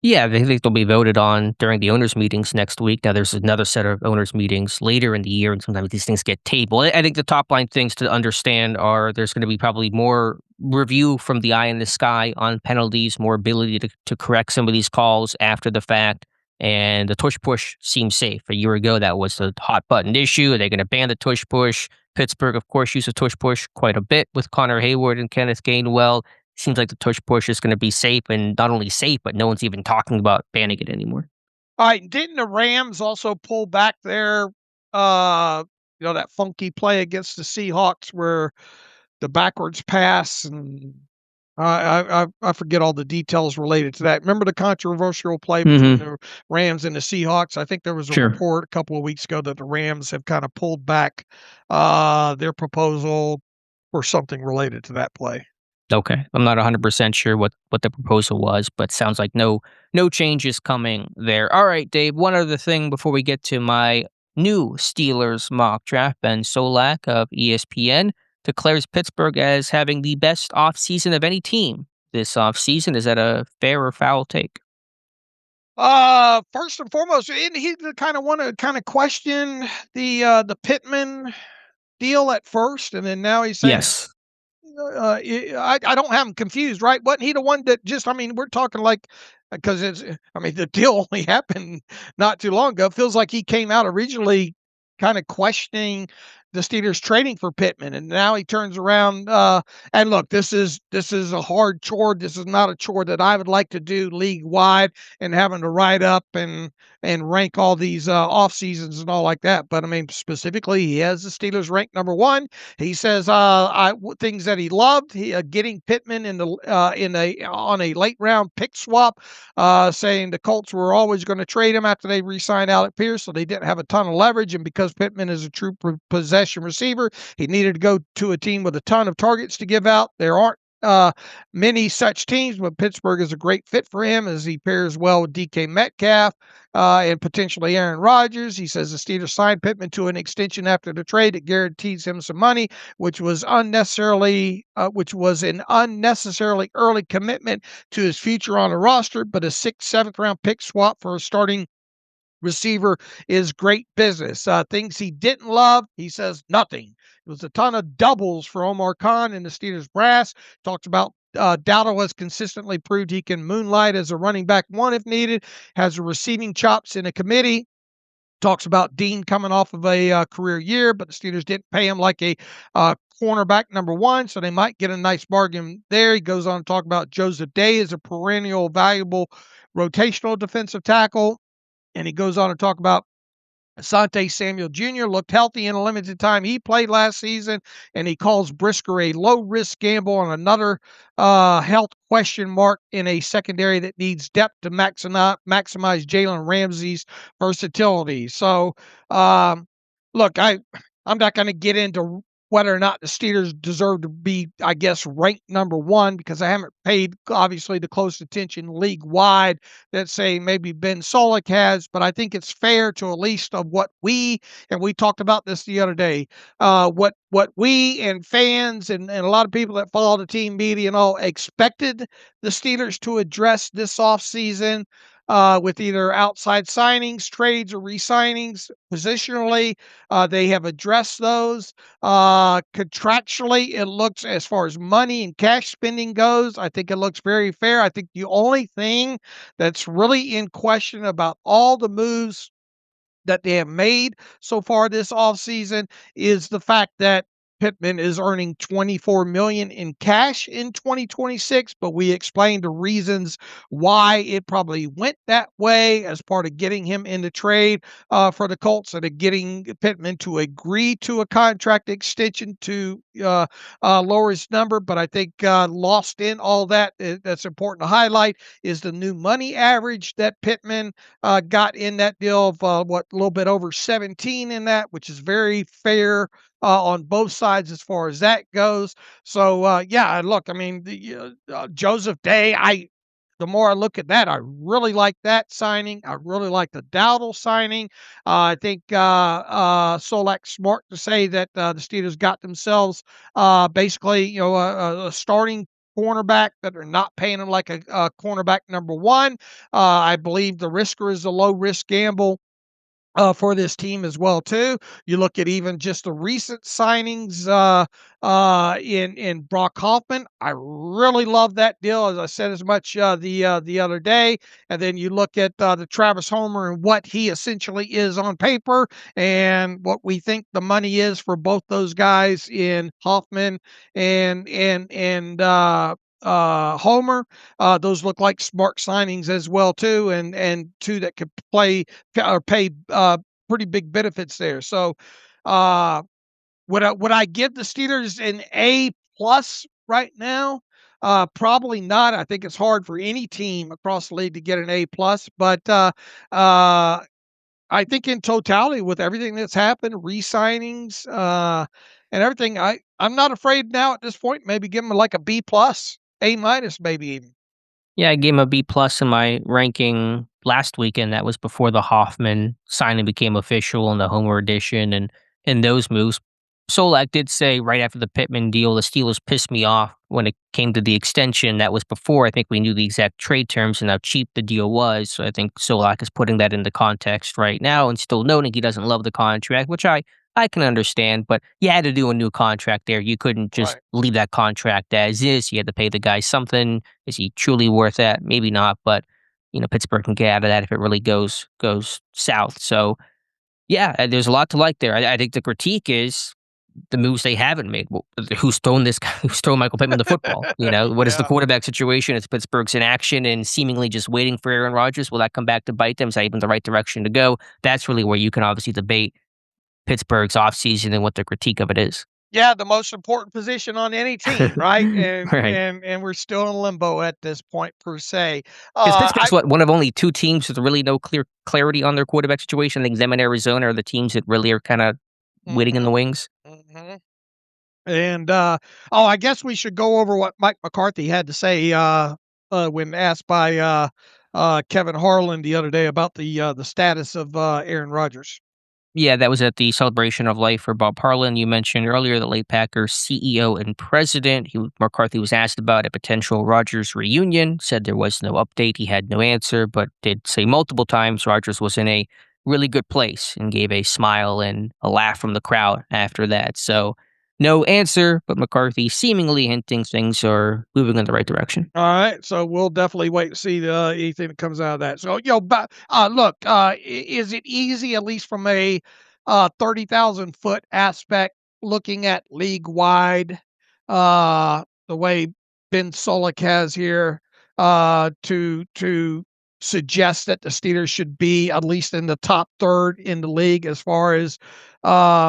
Yeah, they think they'll be voted on during the owners' meetings next week. Now, there's another set of owners' meetings later in the year, and sometimes these things get tabled. I think the top line things to understand are there's going to be probably more review from the eye in the sky on penalties, more ability to correct some of these calls after the fact. And the tush push seems safe. A year ago, that was the hot button issue. Are they going to ban the tush push? Pittsburgh, of course, used the tush push quite a bit with Connor Hayward and Kenneth Gainwell. Seems like the tush push is going to be safe, and not only safe, but no one's even talking about banning it anymore. All right. Didn't the Rams also pull back their, uh, that funky play against the Seahawks where the backwards pass and I forget all the details related to that. Remember the controversial play between Hmm. the Rams and the Seahawks? I think there was a Sure. report a couple of weeks ago that the Rams have kind of pulled back their proposal for something related to that play. Okay. I'm not 100% sure what the proposal was, but sounds like no changes coming there. All right, Dave, one other thing before we get to my new Steelers mock draft. Ben Solak of ESPN declares Pittsburgh as having the best offseason of any team this offseason. Is that a fair or foul take? First and foremost, and he kind of want to kind of question the Pittman deal at first, and then now he's saying Yes. I don't have him confused, right? Wasn't he the one that just? I mean, we're talking like because the deal only happened not too long ago. It feels like he came out originally kind of questioning the Steelers trading for Pittman, and now he turns around. And look, this is a hard chore. This is not a chore that I would like to do league wide and having to write up and rank all these off seasons and all like that. But I mean, specifically, he has the Steelers ranked number one. He says things that he loved, getting Pittman on a late round pick swap, saying the Colts were always going to trade him after they re-signed Alec Pierce, so they didn't have a ton of leverage. And because Pittman is a true possession receiver, he needed to go to a team with a ton of targets to give out. There aren't many such teams, but Pittsburgh is a great fit for him as he pairs well with DK Metcalf and potentially Aaron Rodgers. He says the Steelers signed Pittman to an extension after the trade that guarantees him some money, which was an unnecessarily early commitment to his future on the roster, but a 6th, 7th round pick swap for a starting receiver is great business. Things he didn't love, he says nothing. It was a ton of doubles for Omar Khan and the Steelers brass. Talks about Dowdle has consistently proved he can moonlight as a running back one if needed, has receiving chops in a committee. Talks about Dean coming off of a career year, but the Steelers didn't pay him like a cornerback number one, so they might get a nice bargain there. He goes on to talk about Joseph Day as a perennial valuable rotational defensive tackle. And he goes on to talk about Asante Samuel Jr. looked healthy in a limited time he played last season, and he calls Brisker a low-risk gamble on another health question mark in a secondary that needs depth to maximize Jalen Ramsey's versatility. So, look, I'm not going to get into whether or not the Steelers deserve to be, I guess, ranked number one, because I haven't paid, obviously, the close attention league-wide that, say, maybe Ben Solak has, but I think it's fair to at least of what we talked about this the other day, what we and fans and a lot of people that follow the team media and all expected the Steelers to address this offseason with either outside signings, trades, or re-signings. Positionally, they have addressed those. Contractually, it looks, as far as money and cash spending goes, I think it looks very fair. I think the only thing that's really in question about all the moves that they have made so far this offseason is the fact that Pittman is earning $24 million in cash in 2026, but we explained the reasons why it probably went that way as part of getting him in the trade for the Colts and getting Pittman to agree to a contract extension to lower his number. But I think lost in all that, that's important to highlight, is the new money average that Pittman got in that deal of a little bit over 17 in that, which is very fair on both sides as far as that goes. So, yeah, look, I mean, Joseph Day, the more I look at that, I really like that signing. I really like the Dowdle signing. I think Solak's smart to say that the Steelers got themselves basically, a starting cornerback that are not paying him like a cornerback number one. I believe the risker is a low risk gamble for this team as well too. You look at even just the recent signings in Brock Hoffman. I really love that deal, as I said as much the other day. And then you look at the Travis Homer and what he essentially is on paper, and what we think the money is for both those guys in Hoffman and Homer. Those look like smart signings as well too, and two that could play or pay pretty big benefits there. So, would I give the Steelers an A plus right now? Probably not. I think it's hard for any team across the league to get an A plus, but I think in totality, with everything that's happened, re-signings, and everything, I'm not afraid now at this point. Maybe give them like a B plus, A minus, maybe even. Yeah, I gave him a B plus in my ranking last weekend. That was before the Hoffman signing became official and the Homer edition and those moves. Solak did say right after the Pittman deal, the Steelers pissed me off when it came to the extension. That was before I think we knew the exact trade terms and how cheap the deal was. So I think Solak is putting that into context right now and still noting he doesn't love the contract, which I can understand, but you had to do a new contract there. You couldn't just leave that contract as is. You had to pay the guy something. Is he truly worth that? Maybe not, but Pittsburgh can get out of that if it really goes south. So yeah, there's a lot to like there. I think the critique is the moves they haven't made. Well, who's thrown this guy? Who's thrown Michael Pittman the football? What is the Yeah. quarterback situation? It's Pittsburgh's inaction and seemingly just waiting for Aaron Rodgers. Will that come back to bite them? Is that even the right direction to go? That's really where you can obviously debate Pittsburgh's offseason and what the critique of it is. Yeah, the most important position on any team, right? And Right. and we're still in limbo at this point per se. Because I Pittsburgh's one of only two teams with really no clear clarity on their quarterback situation. I think them and Arizona are the teams that really are kind of waiting in the Mhm, wings. mhm. And I guess we should go over what Mike McCarthy had to say when asked by Kevin Harlan the other day about the status of Aaron Rodgers. Yeah, that was at the Celebration of Life for Bob Harlan. You mentioned earlier the late Packers CEO and president. McCarthy was asked about a potential Rodgers reunion, said there was no update. He had no answer, but did say multiple times Rodgers was in a really good place and gave a smile and a laugh from the crowd after that. So no answer, but McCarthy seemingly hinting things are moving in the right direction. All right, so we'll definitely wait to see anything that comes out of that. So, but look, is it easy, at least from a 30,000 foot aspect, looking at league wide, the way Ben Solak has here, to suggest that the Steelers should be at least in the top third in the league as far as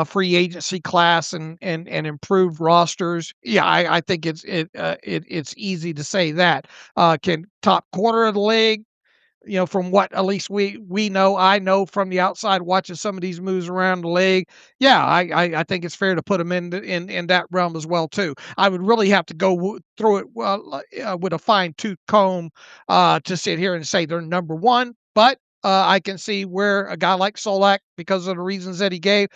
free agency class and improved rosters? Yeah, I think it's easy to say that. Can top quarter of the league, from what at least we know, I know from the outside watching some of these moves around the league. Yeah, I think it's fair to put them in that realm as well too. I would really have to go through it with a fine tooth comb to sit here and say they're number one, but. I can see where a guy like Solak, because of the reasons that he gave,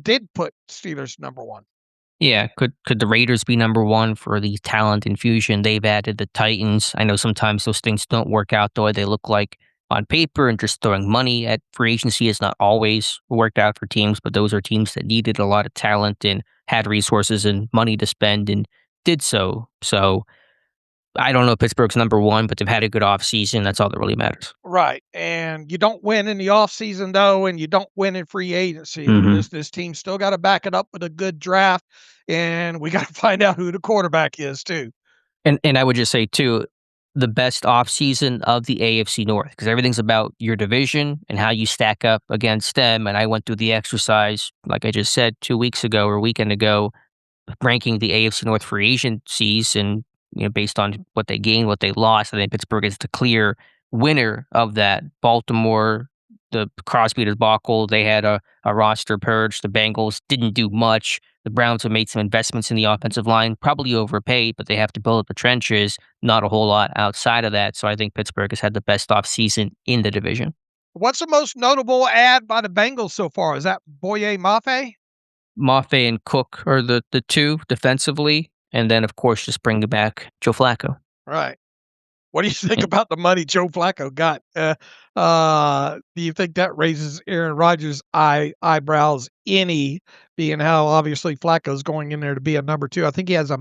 did put Steelers number one. Yeah, could the Raiders be number one for the talent infusion they've added? The Titans. I know sometimes those things don't work out the way they look like on paper, and just throwing money at free agency has not always worked out for teams. But those are teams that needed a lot of talent and had resources and money to spend and did so. So I don't know if Pittsburgh's number one, but they've had a good offseason. That's all that really matters. Right, and you don't win in the offseason, though, and you don't win in free agency. hmm This team still gotta back it up with a good draft, and we gotta find out who the quarterback is too. And I would just say too, the best offseason of the AFC North, because everything's about your division and how you stack up against them. And I went through the exercise, like I just said 2 weeks ago or a weekend ago, ranking the AFC North free agencies and based on what they gained, what they lost. I think Pittsburgh is the clear winner of that. Baltimore, the Crosby debacle, they had a roster purge. The Bengals didn't do much. The Browns have made some investments in the offensive line, probably overpaid, but they have to build up the trenches. Not a whole lot outside of that. So I think Pittsburgh has had the best offseason in the division. What's the most notable ad by the Bengals so far? Is that Boye Mafe? Mafe and Cook are the two defensively. And then, of course, just bringing back Joe Flacco. Right. What do you think Yeah. about the money Joe Flacco got? Do you think that raises Aaron Rodgers' eyebrows any, being how obviously Flacco's going in there to be a number two? I think he has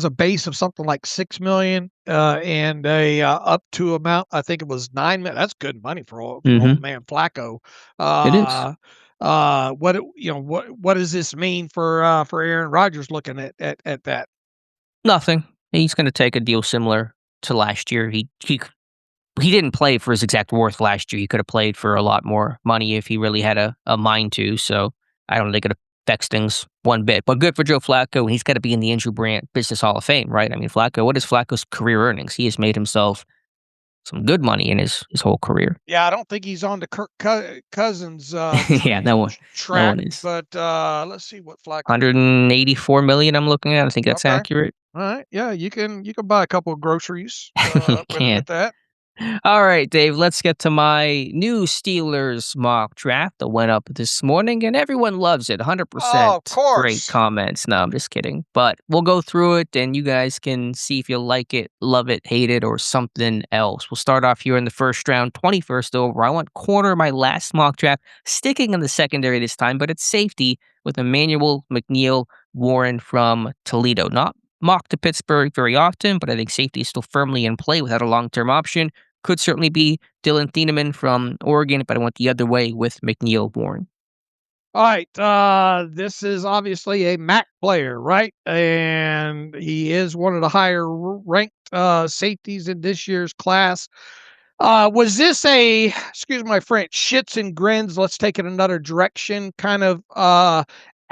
a base of something like 6 million and a up to amount. I think it was 9 million. That's good money for old hmm man Flacco. It is. What does this mean for Aaron Rodgers looking at that? Nothing. He's going to take a deal similar to last year. He didn't play for his exact worth last year. He could have played for a lot more money if he really had a mind to. So I don't think it affects things one bit. But good for Joe Flacco. He's got to be in the Andrew Brandt Business Hall of Fame, right? I mean, what is Flacco's career earnings? He has made himself some good money in his whole career. Yeah, I don't think he's on the Kirk Cousins Yeah, no one track, is. but let's see what Flacco. 184 million. I'm looking at. I think that's Okay. accurate. All right, yeah, you can buy a couple of groceries You with can. that. All right, Dave, let's get to my new Steelers mock draft that went up this morning, and everyone loves it. Oh, 100% of great course. comments. No, I'm just kidding. But we'll go through it, and you guys can see if you like it, love it, hate it, or something else. We'll start off here in the first round, 21st over. I went corner my last mock draft, sticking in the secondary this time, but it's safety with Emmanuel McNeil Warren from Toledo. Not mocked to Pittsburgh very often, but I think safety is still firmly in play without a long-term option. could certainly be Dylan Thieneman from Oregon, but I went the other way with McNeil Warren. All right, this is obviously a MAC player, right? And he is one of the higher ranked safeties in this year's class. Was this a, excuse my French, shits and grins, let's take it another direction kind of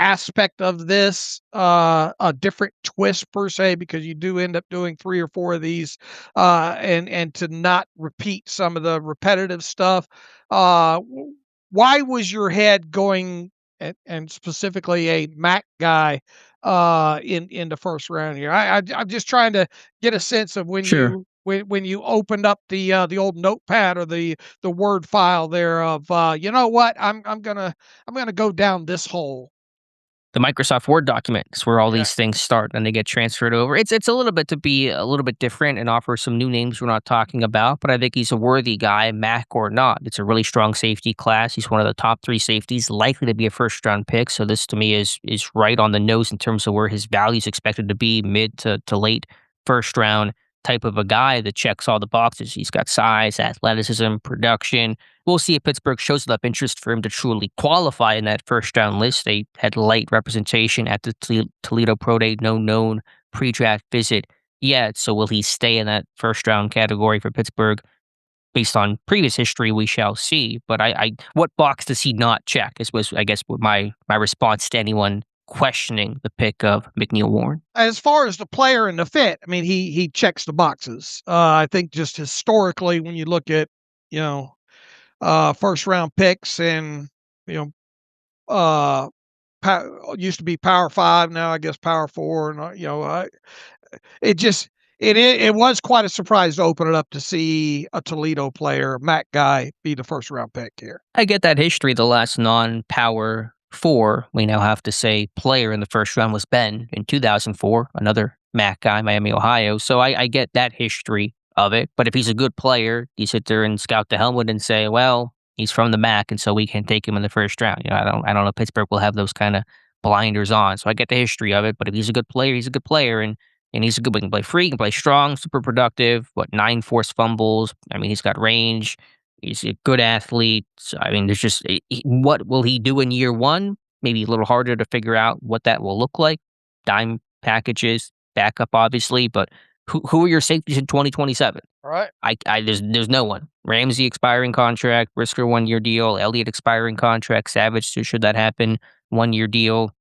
aspect of this, a different twist per se, because you do end up doing 3 or 4 of these, and to not repeat some of the repetitive stuff. Why was your head going, and specifically a Mac guy, in the first round here? I'm just trying to get a sense of Sure. when you opened up the old notepad or the word file there of, you know what, I'm gonna go down this hole. The Microsoft Word document is where all Yeah. these things start and they get transferred over. It's a little bit to be a little bit different and offer some new names we're not talking about, but I think he's a worthy guy, Mac or not. It's a really strong safety class. He's one of the top 3 safeties, likely to be a first round pick. So this to me is right on the nose in terms of where his value is expected to be, mid to late first round type of a guy that checks all the boxes. He's got size, athleticism, production. We'll see if Pittsburgh shows enough interest for him to truly qualify in that first round list. They had light representation at the Toledo Pro Day, no known pre-draft visit yet. So will he stay in that first round category for Pittsburgh? Based on previous history, we shall see. But what box does he not check? Was I guess what my response to anyone questioning the pick of McNeil Warren. As far as the player and the fit, I mean, he checks the boxes. I think just historically, when you look at, you know, first round picks and, you know, used to be Power 5, now I guess Power 4, and, you know, it just it was quite a surprise to open it up to see a Toledo player, Mac guy, be the first round pick here. I get that history. The last non-Power 4, we now have to say, player in the first round was Ben in 2004, another MAC guy, Miami, Ohio. So I get that history of it. But if he's a good player, you sit there and scout the helmet and say, well, he's from the MAC, and so we can take him in the first round. You know, I don't know if Pittsburgh will have those kind of blinders on. So I get the history of it. But if he's a good player, he's a good player, and he's a good. He can play free, he can play strong, super productive. 9 forced fumbles. I mean, he's got range. He's a good athlete. So, I mean, there's just what will he do in year 1? Maybe a little harder to figure out what that will look like. Dime packages, backup, obviously, but who are your safeties in 2027? All right. There's no one. Ramsey expiring contract, Brisker 1-year deal, Elliott expiring contract, Savage, so should that happen, 1-year deal.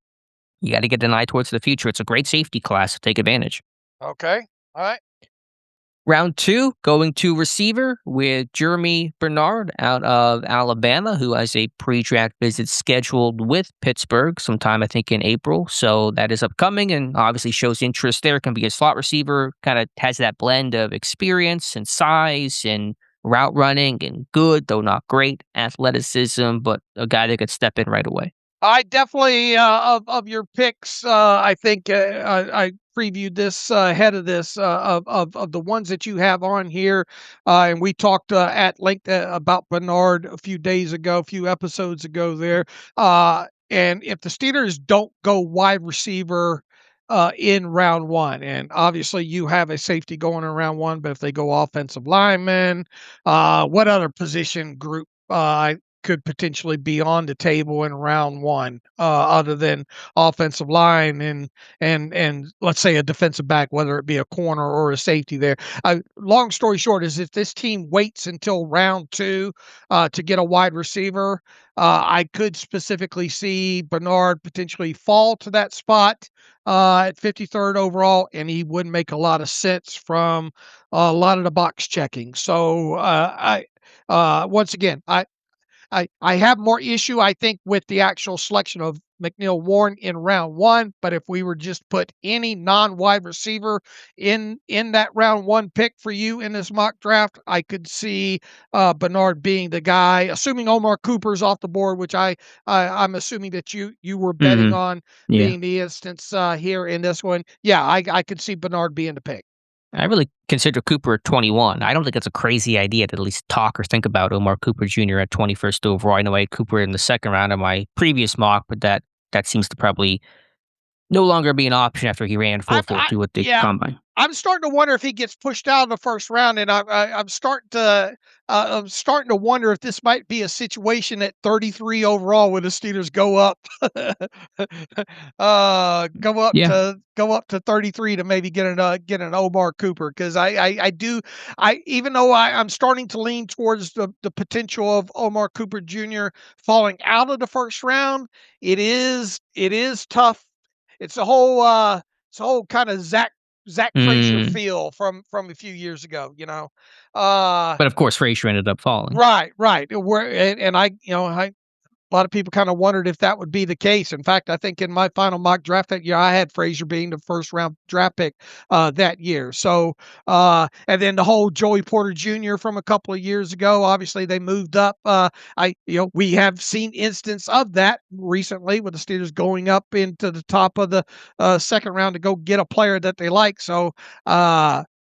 You got to get an eye towards the future. It's a great safety class to take advantage. Okay. All right. Round 2, going to receiver with Jeremy Bernard out of Alabama, who has a pre-draft visit scheduled with Pittsburgh sometime, I think, in April. So that is upcoming and obviously shows interest there. Can be a slot receiver, kind of has that blend of experience and size and route running and good, though not great, athleticism, but a guy that could step in right away. I definitely, of your picks, I think I previewed this ahead of this, of the ones that you have on here, and we talked at length about Bernard a few days ago, a few episodes ago there. And if the Steelers don't go wide receiver in round 1, and obviously you have a safety going in round 1, but if they go offensive lineman, what other position group could potentially be on the table in round 1, other than offensive line and let's say a defensive back, whether it be a corner or a safety there. Long story short is if this team waits until round 2 to get a wide receiver, I could specifically see Bernard potentially fall to that spot at 53rd overall, and he would make a lot of sense from a lot of the box checking. So once again, I have more issue, I think, with the actual selection of McNeil Warren in round 1, but if we were just put any non-wide receiver in that round 1 pick for you in this mock draft, I could see Bernard being the guy, assuming Omar Cooper's off the board, which I'm assuming that you were betting on being the instance here in this one. Yeah, I could see Bernard being the pick. I really consider Cooper at 21. I don't think it's a crazy idea to at least talk or think about Omar Cooper Jr. at 21st overall. I know I had Cooper in the second round of my previous mock, but that seems to probably No longer be an option after he ran 4.42 with the combine. I'm starting to wonder if he gets pushed out of the first round, and I'm starting to wonder if this might be a situation at 33 overall where the Steelers go up, Yeah. go up to 33 to maybe get an Omar Cooper, because even though I'm starting to lean towards the potential of Omar Cooper Jr. falling out of the first round. It is tough. It's a whole kind of Zach Frazier feel from a few years ago, But of course, Frazier ended up falling. Right. A lot of people kind of wondered if that would be the case. In fact, I think in my final mock draft that year, I had Frazier being the first round draft pick that year. So, and then the whole Joey Porter Jr. from a couple of years ago, obviously they moved up. We have seen instance of that recently with the Steelers going up into the top of the second round to go get a player that they like. So,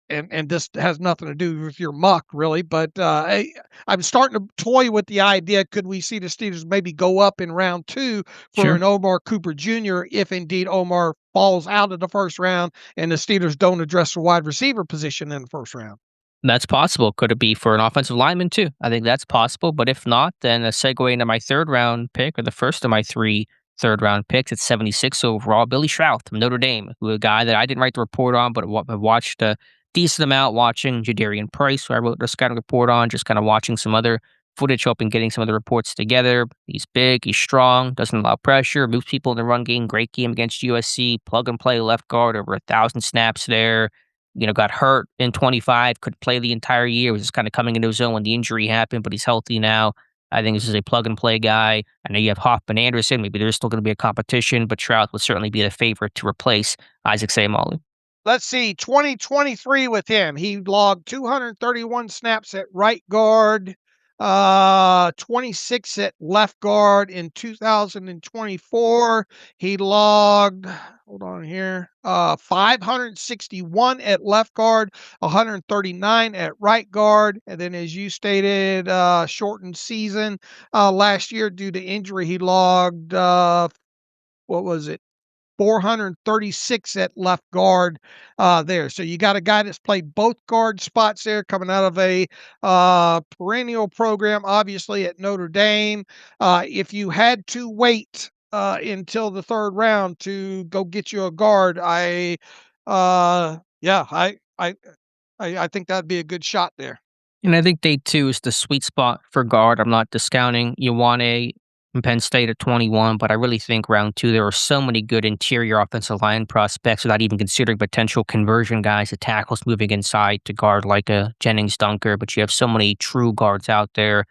and this has nothing to do with your mock, really, but I'm starting to toy with the idea, could we see the Steelers maybe go up in round 2 for an Omar Cooper Jr. if indeed Omar falls out of the first round and the Steelers don't address the wide receiver position in the first round? That's possible. Could it be for an offensive lineman too? I think that's possible. But if not, then a segue into my third round pick, or the first of my 3 third round picks at 76 overall, Billy Schrauth from Notre Dame, who a guy that I didn't write the report on, but I've watched a decent amount watching Jadarian Price, who I wrote the scouting report on, just kind of watching some other footage, hoping getting some other reports together. He's big, he's strong, doesn't allow pressure, moves people in the run game. Great game against USC, plug and play left guard, over 1,000 snaps there. Got hurt in 25, could play the entire year, was just kind of coming into his own when the injury happened, but he's healthy now. I think this is a plug and play guy. I know you have Hoffman Anderson. Maybe there's still going to be a competition, but Trout would certainly be the favorite to replace Isaac Seumalo. Let's see, 2023 with him. He logged 231 snaps at right guard, 26 at left guard in 2024. He logged, hold on here, 561 at left guard, 139 at right guard. And then, as you stated, shortened season last year due to injury. He logged, what was it? 436 at left guard there. So you got a guy that's played both guard spots there, coming out of a perennial program, obviously at Notre Dame. If you had to wait until the third round to go get you a guard, I think that'd be a good shot there. And I think day 2 is the sweet spot for guard. I'm not discounting Ioane from Penn State at 21, but I really think round 2, there are so many good interior offensive line prospects without even considering potential conversion guys, the tackles moving inside to guard like a Jennings Dunker, but you have so many true guards out there.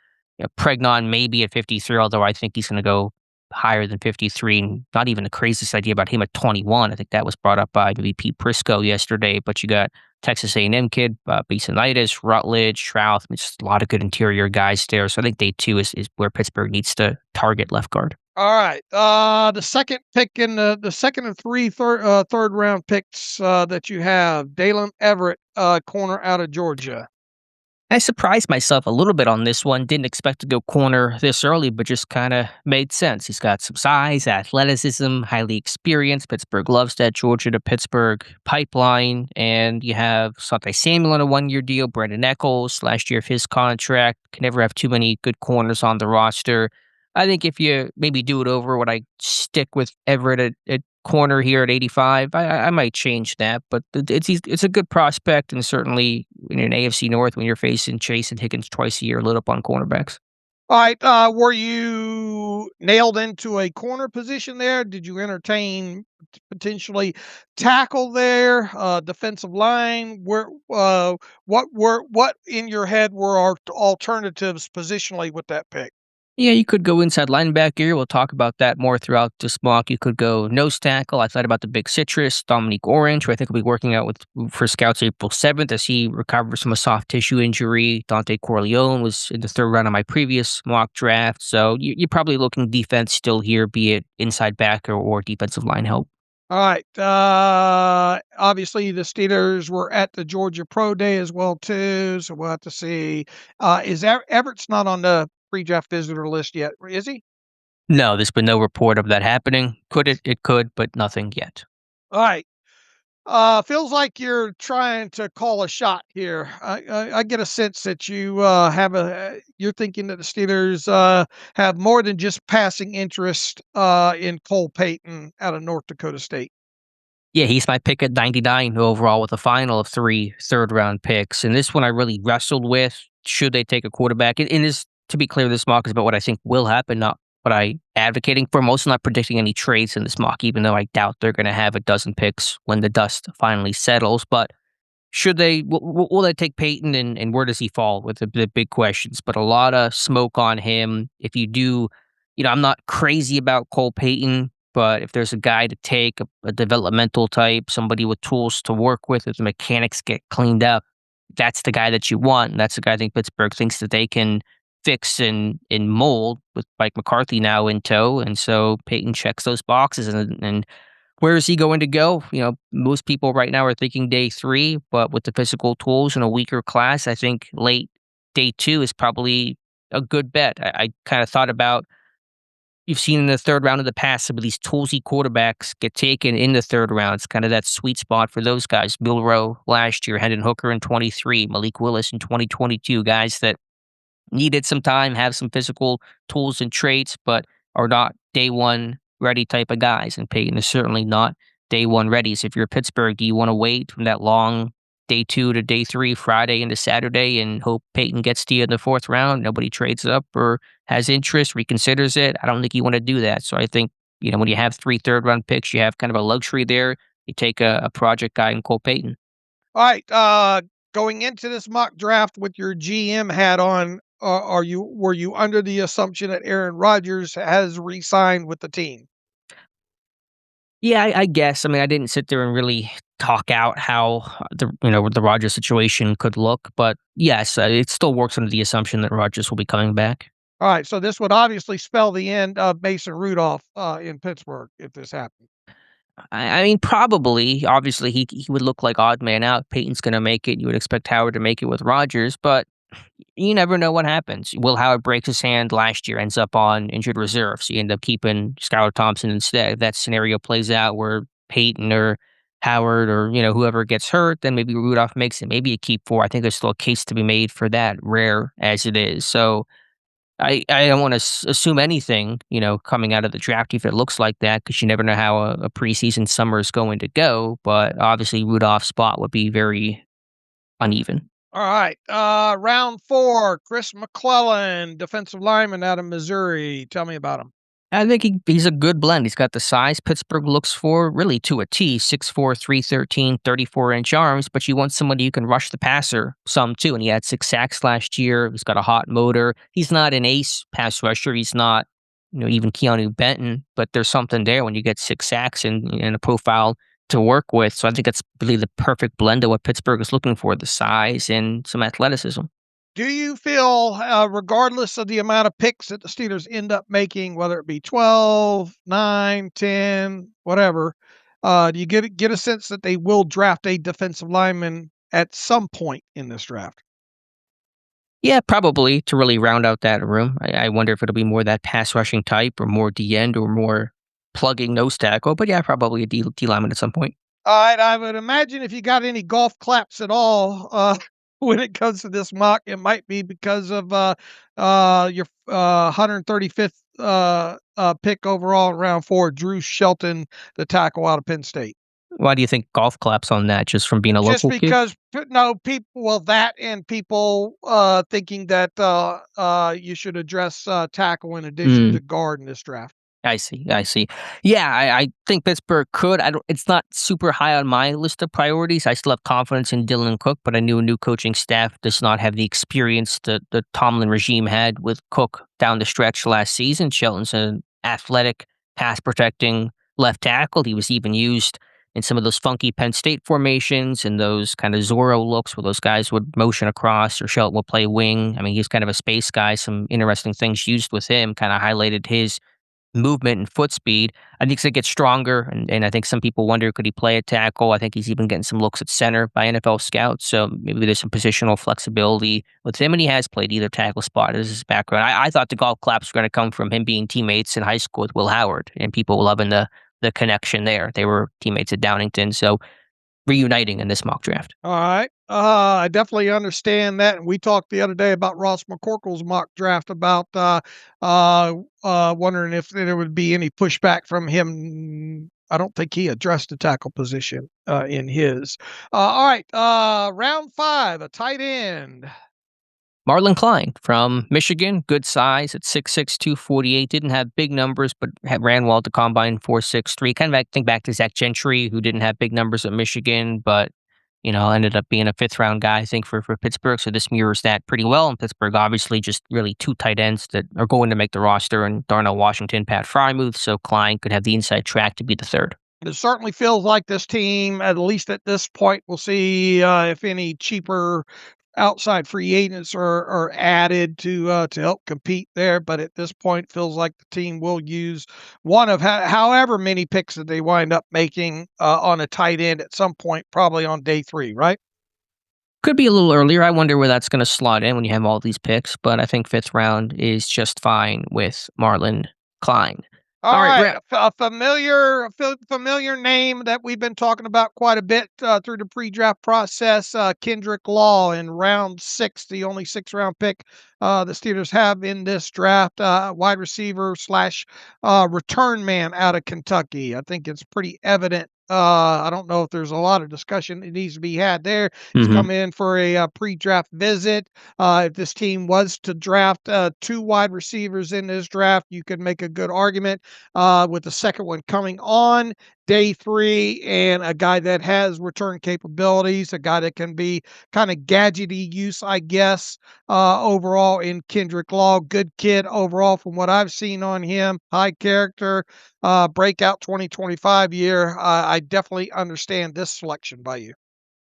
Pregnon maybe at 53, although I think he's going to go higher than 53, and not even the craziest idea about him at 21. I think that was brought up by maybe Pete Prisco yesterday, but you got Texas A&M kid, Bisonitis, Rutledge, Schrauth. Just a lot of good interior guys there. So I think day 2 is where Pittsburgh needs to target left guard. All right. The second pick in the second of 3 third round picks that you have, Dalen Everett, corner out of Georgia. I surprised myself a little bit on this one. Didn't expect to go corner this early, but just kind of made sense. He's got some size, athleticism, highly experienced. Pittsburgh loves that Georgia to Pittsburgh pipeline. And you have Sante Samuel on a 1-year deal, Brandon Echols, last year of his contract. Can never have too many good corners on the roster. I think if you maybe do it over, would I stick with Everett at corner here at 85? I might change that, but it's a good prospect, and certainly in an AFC North when you're facing Chase and Higgins twice a year, lit up on cornerbacks. All right. Were you nailed into a corner position there? Did you entertain potentially tackle there, defensive line? What in your head were our alternatives positionally with that pick? Yeah, you could go inside linebacker. We'll talk about that more throughout this mock. You could go nose tackle. I thought about the big citrus, Dominique Orange, who I think will be working out for scouts April 7th as he recovers from a soft tissue injury. Dante Corleone was in the third round of my previous mock draft. So you're probably looking defense still here, be it inside backer or defensive line help. All right. Obviously, the Steelers were at the Georgia Pro Day as well, too. So we'll have to see. Is Everett's not on the pre-draft visitor list yet, is he? No, there's been no report of that happening. Could it? It could, but nothing yet. All right. Feels like you're trying to call a shot here. I get a sense that you you're thinking that the Steelers have more than just passing interest in Cole Payton out of North Dakota State. Yeah, he's my pick at 99 overall with a final of 3 third-round picks. And this one I really wrestled with. Should they take a quarterback? And this, to be clear, this mock is about what I think will happen, not what I'm advocating for. I'm also not predicting any trades in this mock, even though I doubt they're going to have a dozen picks when the dust finally settles. But should they, will they take Peyton, and where does he fall with the big questions? But a lot of smoke on him. If you do, I'm not crazy about Cole Peyton, but if there's a guy to take, a developmental type, somebody with tools to work with, if the mechanics get cleaned up, that's the guy that you want. And that's the guy I think Pittsburgh thinks that they can fix and mold with Mike McCarthy now in tow. And so Peyton checks those boxes, and where is he going to go? Most people right now are thinking day 3, but with the physical tools and a weaker class, I think late day 2 is probably a good bet. I kind of thought about, you've seen in the third round of the past, some of these toolsy quarterbacks get taken in the third round. It's kind of that sweet spot for those guys. Milrow last year, Hendon Hooker in 23, Malik Willis in 2022, guys that needed some time, have some physical tools and traits, but are not day 1 ready type of guys. And Peyton is certainly not day 1 ready. So if you're Pittsburgh, do you want to wait from that long day 2 to day 3, Friday into Saturday, and hope Peyton gets to you in the 4th round? Nobody trades up or has interest, reconsiders it. I don't think you want to do that. So I think, when you have 3 third-round picks, you have kind of a luxury there. You take a project guy in Cole Peyton. All right. Going into this mock draft with your GM hat on, were you under the assumption that Aaron Rodgers has re-signed with the team? Yeah, I guess. I mean, I didn't sit there and really talk out how the Rodgers situation could look, but yes, it still works under the assumption that Rodgers will be coming back. All right, so this would obviously spell the end of Mason Rudolph in Pittsburgh if this happened. I mean, probably. Obviously, he would look like odd man out. Peyton's going to make it. You would expect Howard to make it with Rodgers, but you never know what happens. Will Howard breaks his hand last year, ends up on injured reserve, so you end up keeping Skylar Thompson instead. If that scenario plays out where Peyton or Howard or whoever gets hurt, then maybe Rudolph makes it. Maybe you keep 4. I think there's still a case to be made for that, rare as it is. So I don't want to assume anything, coming out of the draft if it looks like that, because you never know how a preseason summer is going to go. But obviously, Rudolph's spot would be very uneven. All right. Round 4, Chris McClellan, defensive lineman out of Missouri. Tell me about him. I think he's a good blend. He's got the size Pittsburgh looks for, really to a T, 6'4", 313, 34-inch arms, but you want somebody who can rush the passer some too, and he had 6 sacks last year. He's got a hot motor. He's not an ace pass rusher. He's not, even Keanu Benton, but there's something there when you get 6 sacks and a profile to work with. So I think that's really the perfect blend of what Pittsburgh is looking for, the size and some athleticism. Do you feel, regardless of the amount of picks that the Steelers end up making, whether it be 12, 9, 10, whatever, do you get a sense that they will draft a defensive lineman at some point in this draft? Yeah, probably to really round out that room. I wonder if it'll be more that pass rushing type or more D end or more plugging nose tackle. But yeah, probably a D lineman at some point. All right. I would imagine if you got any golf claps at all, when it comes to this mock, it might be because of your 135th pick overall in round 4, Drew Shelton, the tackle out of Penn State. Why do you think golf claps on that? Just from being a Just local because, no, people, well, that and people thinking that you should address tackle in addition to guard in this draft. I see. Yeah, I think Pittsburgh could. It's not super high on my list of priorities. I still have confidence in Dylan Cook, but I knew a new coaching staff does not have the experience that the Tomlin regime had with Cook down the stretch last season. Shelton's an athletic, pass-protecting left tackle. He was even used in some of those funky Penn State formations and those kind of Zorro looks where those guys would motion across or Shelton would play wing. I mean, he's kind of a space guy. Some interesting things used with him kind of highlighted his movement and foot speed. I think he's going to get stronger, and I think some people wonder, could he play at tackle? I think he's even getting some looks at center by NFL scouts, so maybe there's some positional flexibility with him, and he has played either tackle spot as his background. I thought the golf claps were going to come from him being teammates in high school with Will Howard, and people loving the connection there. They were teammates at Downington, so reuniting in this mock draft. All right. I definitely understand that. And we talked the other day about Ross McCorkle's mock draft about wondering if there would be any pushback from him. I don't think he addressed the tackle position in his. All right. Round 5, a tight end. Marlon Klein from Michigan, good size at 6'6", 248. Didn't have big numbers, but ran well at the combine, 4.63. Kind of think back to Zach Gentry, who didn't have big numbers at Michigan, but ended up being a 5th-round guy, I think, for Pittsburgh. So this mirrors that pretty well. And Pittsburgh, obviously, just really 2 tight ends that are going to make the roster, and Darnell Washington, Pat Frymuth. So Klein could have the inside track to be the 3rd. It certainly feels like this team, at least at this point, we'll see if any cheaper outside free agents are added to help compete there. But at this point, feels like the team will use one of however many picks that they wind up making on a tight end at some point, probably on day 3, right? Could be a little earlier. I wonder where that's going to slot in when you have all these picks, but I think 5th round is just fine with Marlon Klein. All right, a familiar name that we've been talking about quite a bit through the pre-draft process, Kendrick Law in round 6, the only 6th-round pick the Steelers have in this draft, wide receiver / return man out of Kentucky. I think it's pretty evident. I don't know if there's a lot of discussion that needs to be had there. He's come in for a pre-draft visit. If this team was to draft 2 wide receivers in this draft, you could make a good argument with the second one coming on day 3, and a guy that has return capabilities, a guy that can be kind of gadgety use, I guess, overall in Kendrick Law. Good kid overall from what I've seen on him. High character, breakout 2025 year. I definitely understand this selection by you.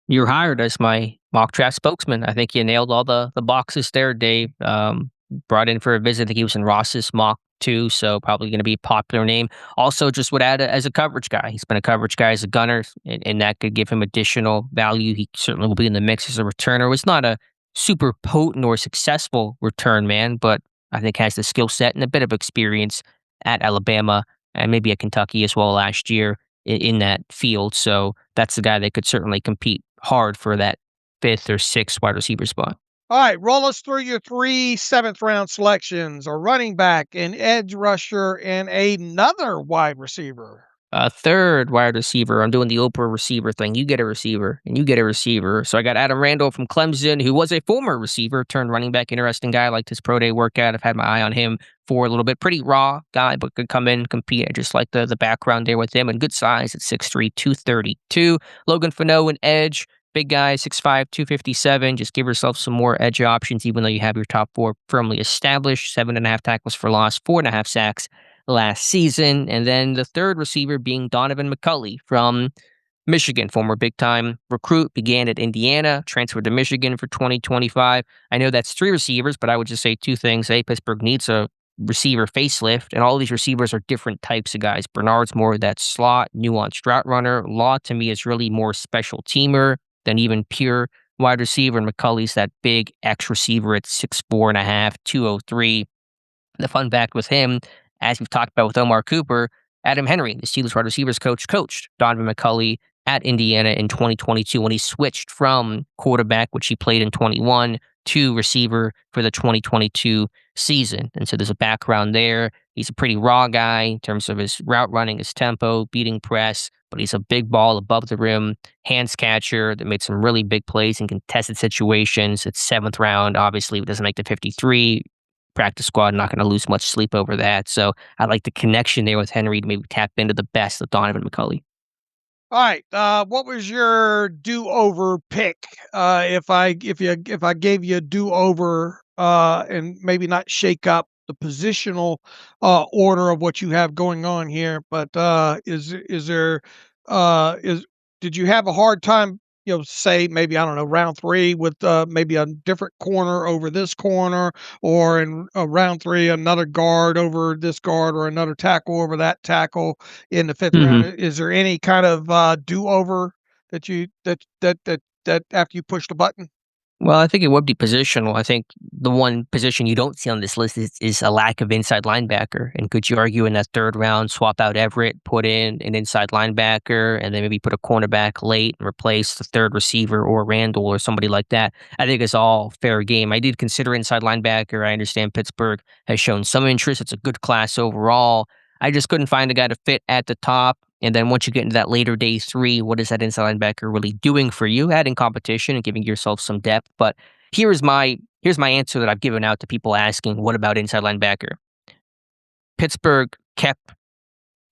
You're hired as my mock draft spokesman. I think you nailed all the boxes there, Dave. Brought in for a visit. I think he was in Ross's mock too, so probably going to be a popular name. Also, just would add as a coverage guy. He's been a coverage guy as a gunner, and that could give him additional value. He certainly will be in the mix as a returner. Was not a super potent or successful return man, but I think has the skill set and a bit of experience at Alabama and maybe at Kentucky as well last year in that field. So that's the guy that could certainly compete hard for that 5th or 6th wide receiver spot. All right, roll us through your 3 7th-round selections: a running back, an edge rusher, and another wide receiver. A 3rd wide receiver. I'm doing the Oprah receiver thing. You get a receiver, and you get a receiver. So I got Adam Randall from Clemson, who was a former receiver turned running back. Interesting guy. I liked his pro day workout. I've had my eye on him for a little bit. Pretty raw guy, but could come in, compete. I just like the background there with him, and good size at 6'3", 232. Logan Fano, an edge. Big guy, 6'5", 257. Just give yourself some more edge options, even though you have your top 4 firmly established. 7.5 tackles for loss, 4.5 sacks last season. And then the 3rd receiver being Donovan McCulley from Michigan, former big-time recruit, began at Indiana, transferred to Michigan for 2025. I know that's 3 receivers, but I would just say 2 things. A, Pittsburgh needs a receiver facelift, and all these receivers are different types of guys. Bernard's more that slot, nuanced route runner. Law, to me, is really more special teamer than even pure wide receiver. And McCulley's that big X receiver at 6'4.5", 203. The fun fact with him, as we've talked about with Omar Cooper, Adam Henry, the Steelers wide receivers coach, coached Donovan McCulley at Indiana in 2022 when he switched from quarterback, which he played in 21, to receiver for the 2022 season. And so there's a background there. He's a pretty raw guy in terms of his route running, his tempo, beating press, but he's a big ball above the rim, hands catcher that made some really big plays in contested situations. It's 7th round. Obviously, it doesn't make the 53. Practice squad, not going to lose much sleep over that. So I like the connection there with Henry to maybe tap into the best of Donovan McCulley. All right, what was your do-over pick? If I gave you a do-over and maybe not shake up the positional order of what you have going on here, but did you have a hard time, say maybe, I don't know, round 3 with maybe a different corner over this corner, or in round 3 another guard over this guard, or another tackle over that tackle in the 5th round. Is there any kind of do-over that you that after you push the button? Well, I think it would be positional. I think the one position you don't see on this list is a lack of inside linebacker. And could you argue in that 3rd round, swap out Everett, put in an inside linebacker, and then maybe put a cornerback late and replace the 3rd receiver or Randall or somebody like that? I think it's all fair game. I did consider inside linebacker. I understand Pittsburgh has shown some interest. It's a good class overall. I just couldn't find a guy to fit at the top. And then once you get into that later day 3, what is that inside linebacker really doing for you? Adding competition and giving yourself some depth. But here's my answer that I've given out to people asking, what about inside linebacker? Pittsburgh kept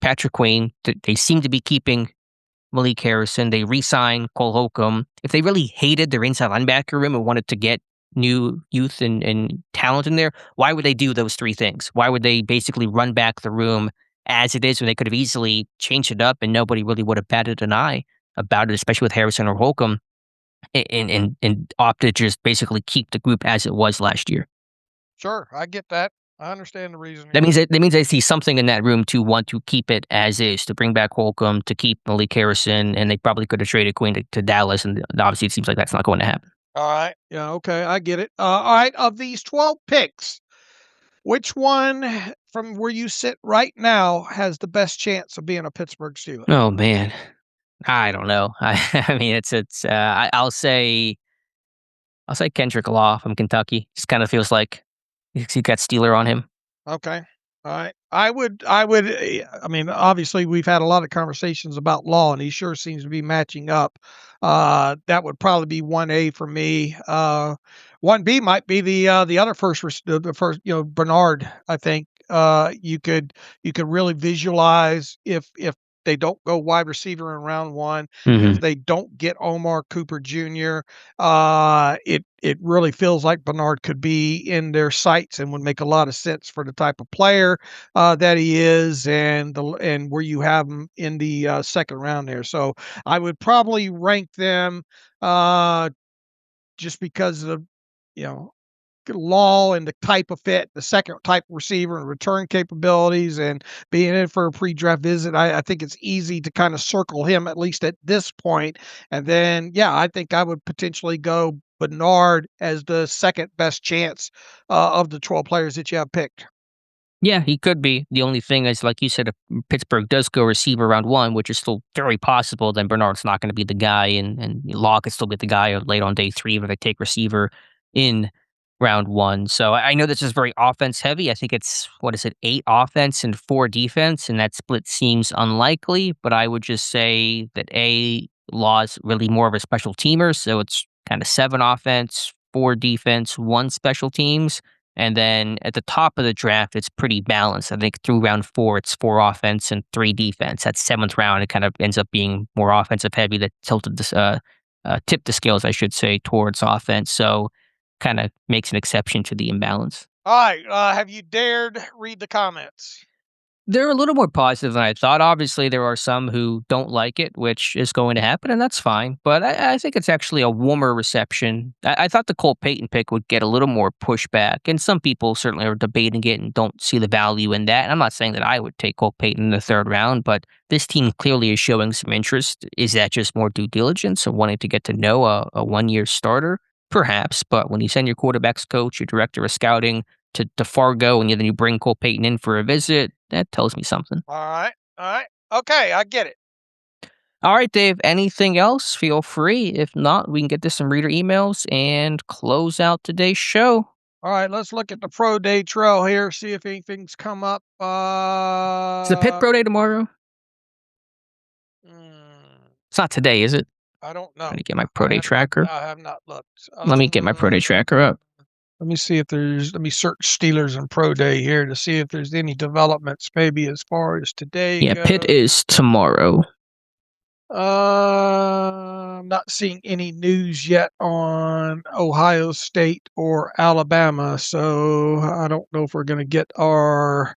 Patrick Queen. They seem to be keeping Malik Harrison. They re-signed Cole Holcomb. If they really hated their inside linebacker room and wanted to get new youth and talent in there, why would they do those 3 things? Why would they basically run back the room as it is when they could have easily changed it up and nobody really would have batted an eye about it, especially with Harrison or Holcomb, and opted to just basically keep the group as it was last year? Sure, I get that. I understand the reasoning. That means I see something in that room to want to keep it as is, to bring back Holcomb, to keep Malik Harrison, and they probably could have traded Queen to Dallas, and obviously it seems like that's not going to happen. All right. Yeah, okay, I get it. All right, of these 12 picks, which one from where you sit right now has the best chance of being a Pittsburgh Steeler? Oh man, I don't know. I mean, I'll say Kendrick Law from Kentucky. Just kind of feels like he's got Steeler on him. Okay. All right. I mean, obviously we've had a lot of conversations about Law, and he sure seems to be matching up. That would probably be 1A for me. 1B might be the other the first, Bernard. I think you could really visualize if they don't go wide receiver in round 1, if they don't get Omar Cooper Jr., it really feels like Bernard could be in their sights and would make a lot of sense for the type of player that he is, and where you have him in the 2nd round there. So I would probably rank them just because of you know Law and the type of fit, the 2nd type of receiver and return capabilities, and being in for a pre-draft visit. I think it's easy to kind of circle him, at least at this point. And then, yeah, I think I would potentially go Bernard as the 2nd best chance of the 12 players that you have picked. Yeah, he could be. The only thing is, like you said, if Pittsburgh does go receiver round 1, which is still very possible, then Bernard's not going to be the guy, and Law could still be the guy late on day 3 where they take receiver in round 1. So I know this is very offense heavy. I think it's, 8 offense and 4 defense, and that split seems unlikely, but I would just say that Law's really more of a special teamer, so it's kind of 7 offense, 4 defense, 1 special teams. And then at the top of the draft, it's pretty balanced. I think through round 4, it's 4 offense and 3 defense. That 7th round, it kind of ends up being more offensive heavy. That tipped the scales, I should say, towards offense. So kind of makes an exception to the imbalance. All right. Have you dared read the comments? They're a little more positive than I thought. Obviously, there are some who don't like it, which is going to happen, and that's fine. But I think it's actually a warmer reception. I thought the Cole Payton pick would get a little more pushback, and some people certainly are debating it and don't see the value in that. And I'm not saying that I would take Cole Payton in the 3rd round, but this team clearly is showing some interest. Is that just more due diligence and wanting to get to know a 1-year starter? Perhaps, but when you send your quarterback's coach, your director of scouting to Fargo, and then you bring Cole Payton in for a visit, that tells me something. All right. Okay, I get it. All right, Dave, anything else? Feel free. If not, we can get to some reader emails and close out today's show. All right, let's look at the pro day trail here, see if anything's come up. Is the Pitt Pro Day tomorrow? It's not today, is it? I don't know. Let me get my Pro Day tracker. I have not looked. Let me get my Pro Day tracker up. Let me see if let me search Steelers and Pro Day here to see if there's any developments maybe as far as today Yeah, goes. Pitt is tomorrow. I'm not seeing any news yet on Ohio State or Alabama, so I don't know if we're going to get our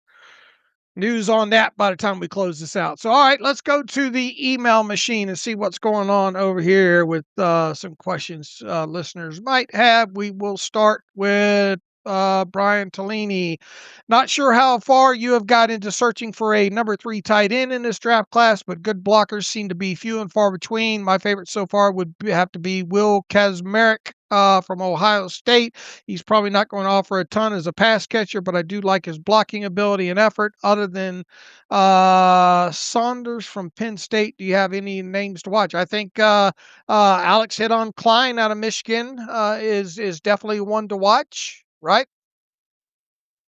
news on that by the time we close this out. So, all right, let's go to the email machine and see what's going on over here with some questions listeners might have. We will start with Brian Tellini. Not sure how far you have got into searching for a number 3 tight end in this draft class, but good blockers seem to be few and far between. My favorite so far would have to be Will Kazmarek from Ohio State. He's probably not going to offer a ton as a pass catcher, but I do like his blocking ability and effort. Other than Saunders from Penn State, do you have any names to watch? I think Alex hit on Klein out of Michigan is definitely one to watch, right?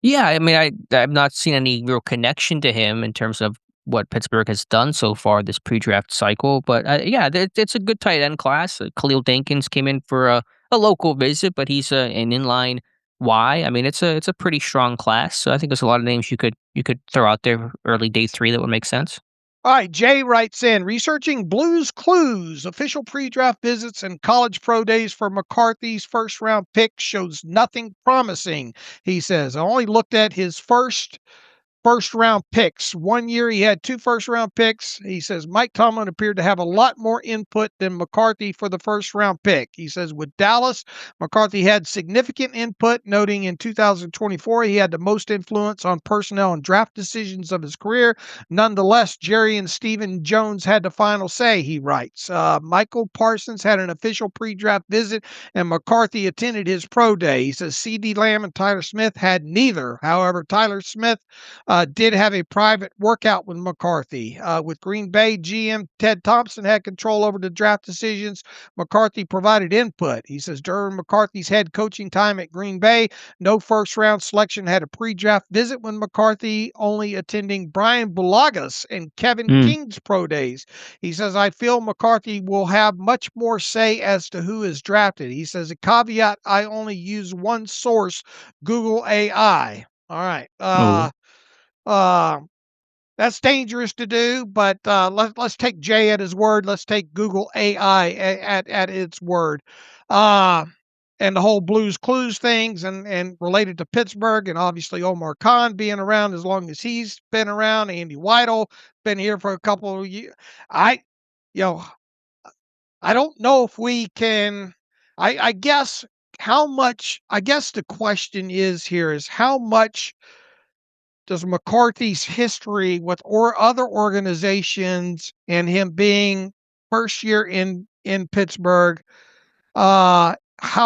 Yeah, I mean, I've not seen any real connection to him in terms of what Pittsburgh has done so far this pre-draft cycle, but yeah, it's a good tight end class. Khalil Dinkins came in for a local visit, but he's an inline Y. I mean, it's a pretty strong class. So I think there's a lot of names you could throw out there early day 3 that would make sense. All right, Jay writes in researching Blues Clues, official pre draft visits, and college pro days for McCarthy's first round pick shows nothing promising. He says, I only looked at his first round picks. One year he had 2 first round picks. He says Mike Tomlin appeared to have a lot more input than McCarthy for the first round pick. He says with Dallas, McCarthy had significant input, noting in 2024 he had the most influence on personnel and draft decisions of his career. Nonetheless, Jerry and Stephen Jones had the final say, he writes. Michael Parsons had an official pre-draft visit and McCarthy attended his pro day. He says C.D. Lamb and Tyler Smith had neither. However, Tyler Smith did have a private workout with McCarthy. With Green Bay GM Ted Thompson had control over the draft decisions. McCarthy provided input. He says during McCarthy's head coaching time at Green Bay, no first round selection had a pre-draft visit with McCarthy, only attending Brian Bulaga's and Kevin King's pro days. He says, I feel McCarthy will have much more say as to who is drafted. He says, a caveat, I only use one source, Google AI. All right. Oh, Uh, that's dangerous to do, but let's take Jay at his word. Let's take Google AI at its word. Uh, and the whole Blues Clues things and related to Pittsburgh and obviously Omar Khan being around as long as he's been around. Andy Weidel been here for a couple of years. I, you know, I don't know if we can. I guess how much. I guess the question is here is how much does McCarthy's history with or other organizations and him being first year in Pittsburgh, how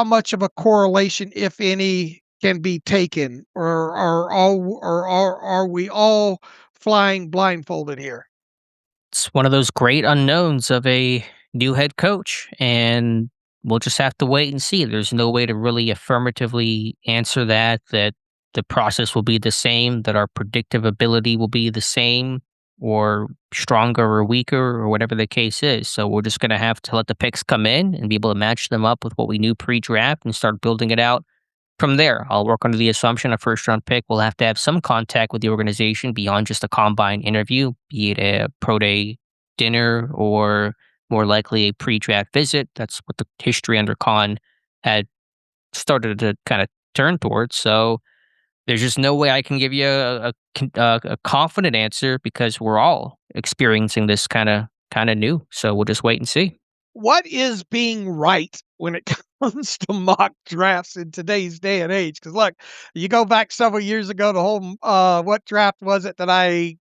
much of a correlation, if any, can be taken, or are we all flying blindfolded here? it's one of those great unknowns of a new head coach, and we'll just have to wait and see. There's no way to really affirmatively answer that the process will be the same, that our predictive ability will be the same, or stronger or weaker, or whatever the case is. So we're just going to have to let the picks come in and be able to match them up with what we knew pre-draft and start building it out from there. I'll work under the assumption a first round pick will have to have some contact with the organization beyond just a combine interview, be it a pro day dinner or more likely a pre-draft visit. That's what the history under Khan had started to kind of turn towards. So there's just no way I can give you a confident answer because we're all experiencing this kind of new. So we'll just wait and see. What is being right when it comes to mock drafts in today's day and age? Because look, you go back several years ago, the whole what draft was it that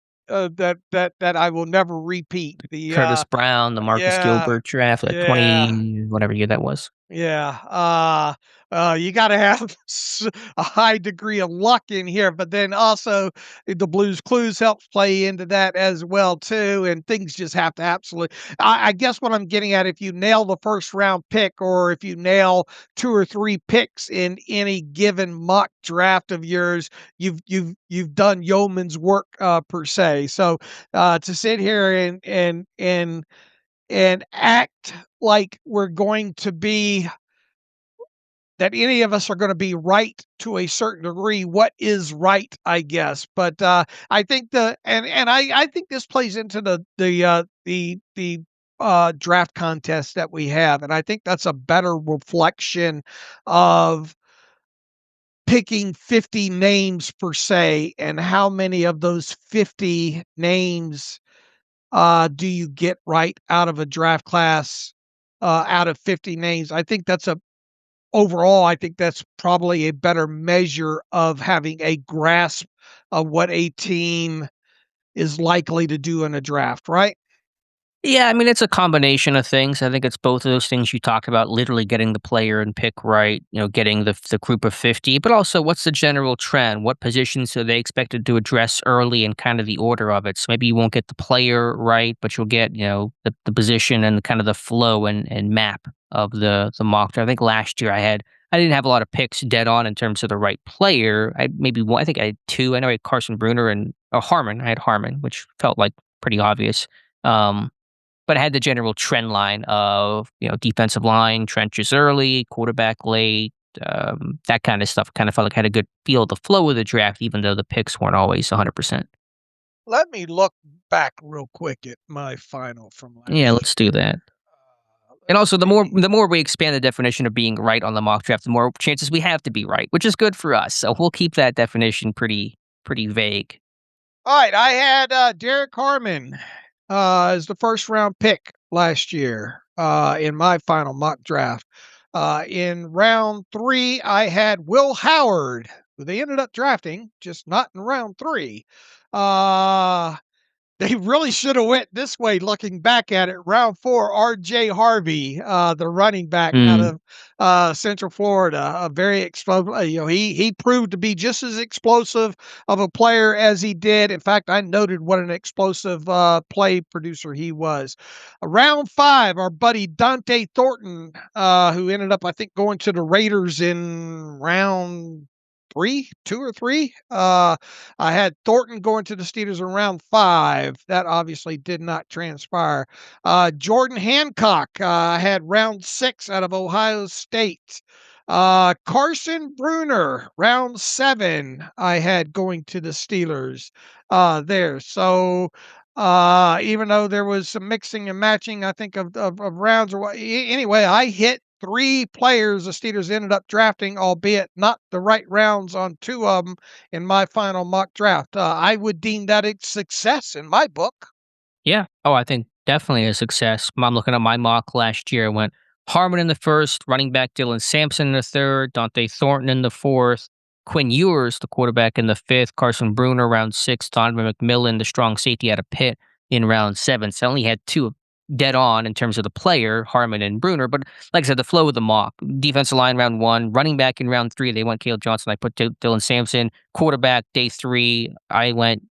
that I will never repeat? The Curtis Brown, the Marcus yeah, Gilbert draft, like yeah. 20, whatever year that was. Yeah, you gotta have a high degree of luck in here, but then also the Blues Clues helps play into that as well too, and things just have to absolutely. I guess what I'm getting at, if you nail the first round pick, or if you nail 2 or 3 picks in any given mock draft of yours, you've done yeoman's work per se. So to sit here and act like we're going to be that any of us are going to be right to a certain degree. What is right, I guess. But I think I think this plays into the draft contest that we have, and I think that's a better reflection of picking 50 names per se, and how many of those 50 names do you get right out of a draft class out of 50 names? I think overall, I think that's probably a better measure of having a grasp of what a team is likely to do in a draft, right? Yeah, I mean, it's a combination of things. I think it's both of those things you talked about, literally getting the player and pick right, getting the group of 50, but also what's the general trend? What positions are they expected to address early and kind of the order of it? So maybe you won't get the player right, but you'll get, the position and kind of the flow and map of the mock draft. I think last year I didn't have a lot of picks dead on in terms of the right player. I maybe one, I think I had two. I know I had Carson Bruner and Harmon. I had Harmon, which felt like pretty obvious. Um, but I had the general trend line of, defensive line, trenches early, quarterback late, that kind of stuff. Kind of felt like I had a good feel of the flow of the draft, even though the picks weren't always 100%. Let me look back real quick at my final from last Yeah, year. let's do that. And Let's also, the see. more we expand the definition of being right on the mock draft, the more chances we have to be right, which is good for us. So we'll keep that definition pretty vague. All right, I had Derek Harmon as the first round pick last year in my final mock draft. In round 3, I had Will Howard, who they ended up drafting, just not in round 3. They really should have went this way looking back at it. Round 4, R.J. Harvey, the running back out Mm, of Central Florida, a very explosive. He proved to be just as explosive of a player as he did. In fact, I noted what an explosive play producer he was. Round 5, our buddy Dante Thornton, who ended up, I think, going to the Raiders in round 2 or 3. I had Thornton going to the Steelers in round 5. That obviously did not transpire. Jordan Hancock, I had round 6 out of Ohio State. Carson Bruner, round 7, I had going to the Steelers there. So even though there was some mixing and matching, I think of rounds or what. Anyway, I hit 3 players the Steelers ended up drafting, albeit not the right rounds on 2 of them in my final mock draft. I would deem that a success in my book. yeah. Oh, I think definitely a success. I'm looking at my mock last year. I went Harmon in the first, running back Dylan Sampson in the third, Dante Thornton in the fourth, Quinn Ewers, the quarterback in the fifth, Carson Bruner round 6, Donovan McMillan, the strong safety out of Pitt in round 7. So I only had 2 dead on in terms of the player, Harmon and Bruner. But like I said, the flow of the mock. Defensive line round 1, running back in round 3, they went Caleb Johnson. I put Dylan Sampson. Quarterback day 3, I went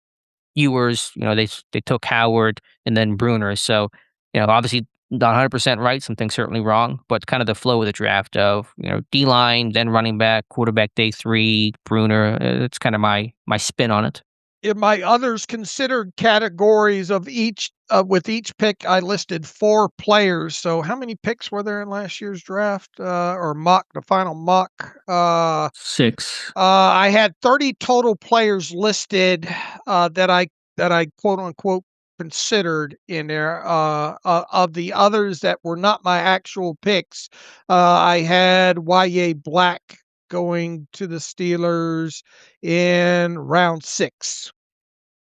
Ewers, they took Howard and then Bruner. So, obviously not 100% right. Some things certainly wrong, but kind of the flow of the draft of, D line, then running back, quarterback day 3, Bruner. It's kind of my spin on it. In my others considered categories of each, with each pick, I listed 4 players. So how many picks were there in last year's draft or mock, the final mock? 6. I had 30 total players listed that I quote unquote considered in there. Of the others that were not my actual picks, I had Y.A. Black going to the Steelers in round 6.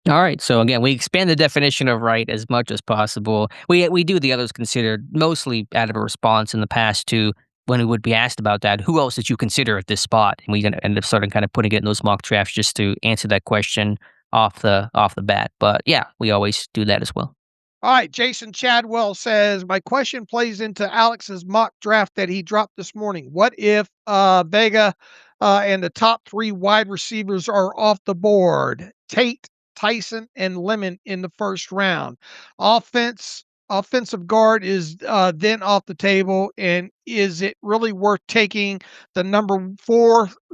All right. So again, we expand the definition of right as much as possible. We do the others considered mostly out of a response in the past to when we would be asked about that. Who else did you consider at this spot? And we gonna end up starting kind of putting it in those mock drafts just to answer that question off the bat. But yeah, we always do that as well. All right, Jason Chadwell says, my question plays into Alex's mock draft that he dropped this morning. What if Vega and the top 3 wide receivers are off the board? Tate, Tyson, and Lemon in the first round. Offensive guard is then off the table, and is it really worth taking the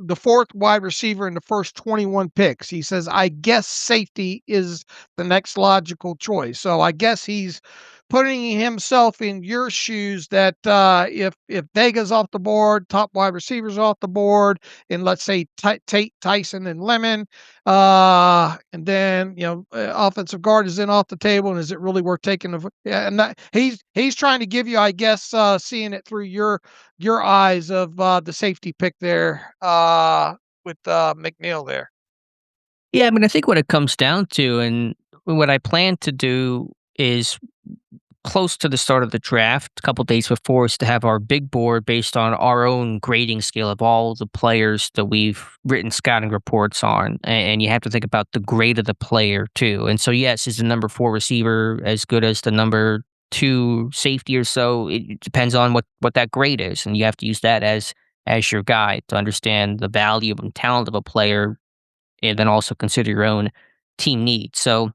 the 4th wide receiver in the first 21 picks? He says, I guess safety is the next logical choice. So I guess he's putting himself in your shoes that if Vega's off the board, top wide receivers off the board, and let's say Tate, Tyson, and Lemon, and then offensive guard is then off the table, and is it really worth taking? Yeah, and he's trying to give you, I guess, seeing it through your eyes of the safety pick there. McNeil there. Yeah, I mean, I think what it comes down to, and what I plan to do is close to the start of the draft, a couple days before, is to have our big board based on our own grading scale of all the players that we've written scouting reports on. And you have to think about the grade of the player too. And so, yes, is the number 4 receiver as good as the number 2 safety or so? It depends on what that grade is, and you have to use that as your guide to understand the value and talent of a player, and then also consider your own team needs. So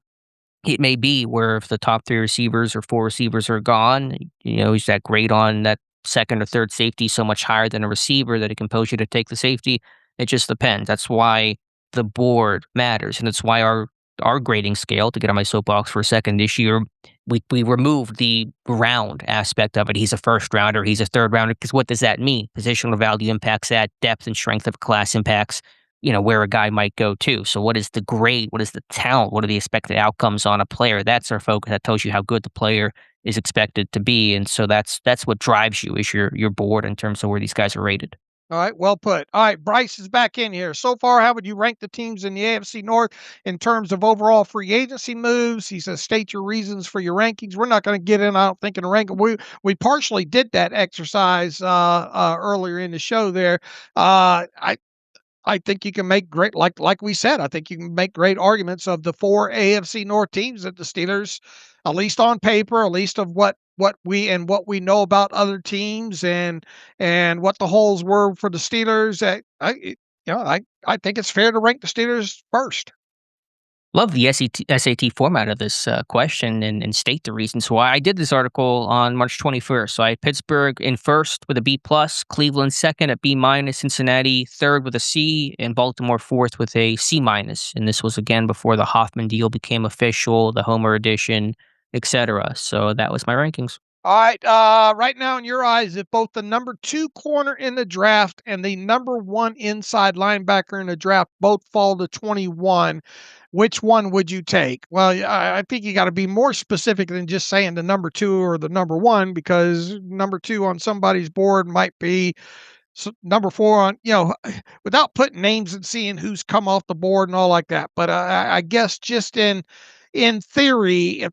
it may be where if the top 3 receivers or 4 receivers are gone, is that grade on that second or third safety so much higher than a receiver that it compels you to take the safety? It just depends. That's why the board matters, and it's why our grading scale, to get on my soapbox for a second, this year, we removed the round aspect of it. He's a first rounder, he's a third rounder, because what does that mean? Positional value impacts that, depth and strength of a class impacts where a guy might go to. So what is the grade? What is the talent? What are the expected outcomes on a player? That's our focus. That tells you how good the player is expected to be. And so that's what drives you, is your board in terms of where these guys are rated. All right, well put. All right, Bryce is back in here. So far, how would you rank the teams in the AFC North in terms of overall free agency moves? He says, state your reasons for your rankings. We're not going to get in, I don't think, in a ranking. We partially did that exercise earlier in the show there. I think you can make great, like we said, I think you can make great arguments of the 4 AFC North teams that the Steelers, at least on paper, at least of what we know about other teams and what the holes were for the Steelers. I think it's fair to rank the Steelers first. Love the SAT format of this question, and state the reasons why. I did this article on March 21st. So I had Pittsburgh in first with a B+, Cleveland second at B-, Cincinnati third with a C, and Baltimore fourth with a C-. And this was again before the Hoffman deal became official, the Homer edition, etc. So that was my rankings. All right. Right now, in your eyes, if both the number 2 corner in the draft and the number 1 inside linebacker in the draft both fall to 21, which one would you take? Well, I think you got to be more specific than just saying the number 2 or the number 1, because number 2 on somebody's board might be number 4 on, without putting names and seeing who's come off the board and all like that. But I guess just in theory,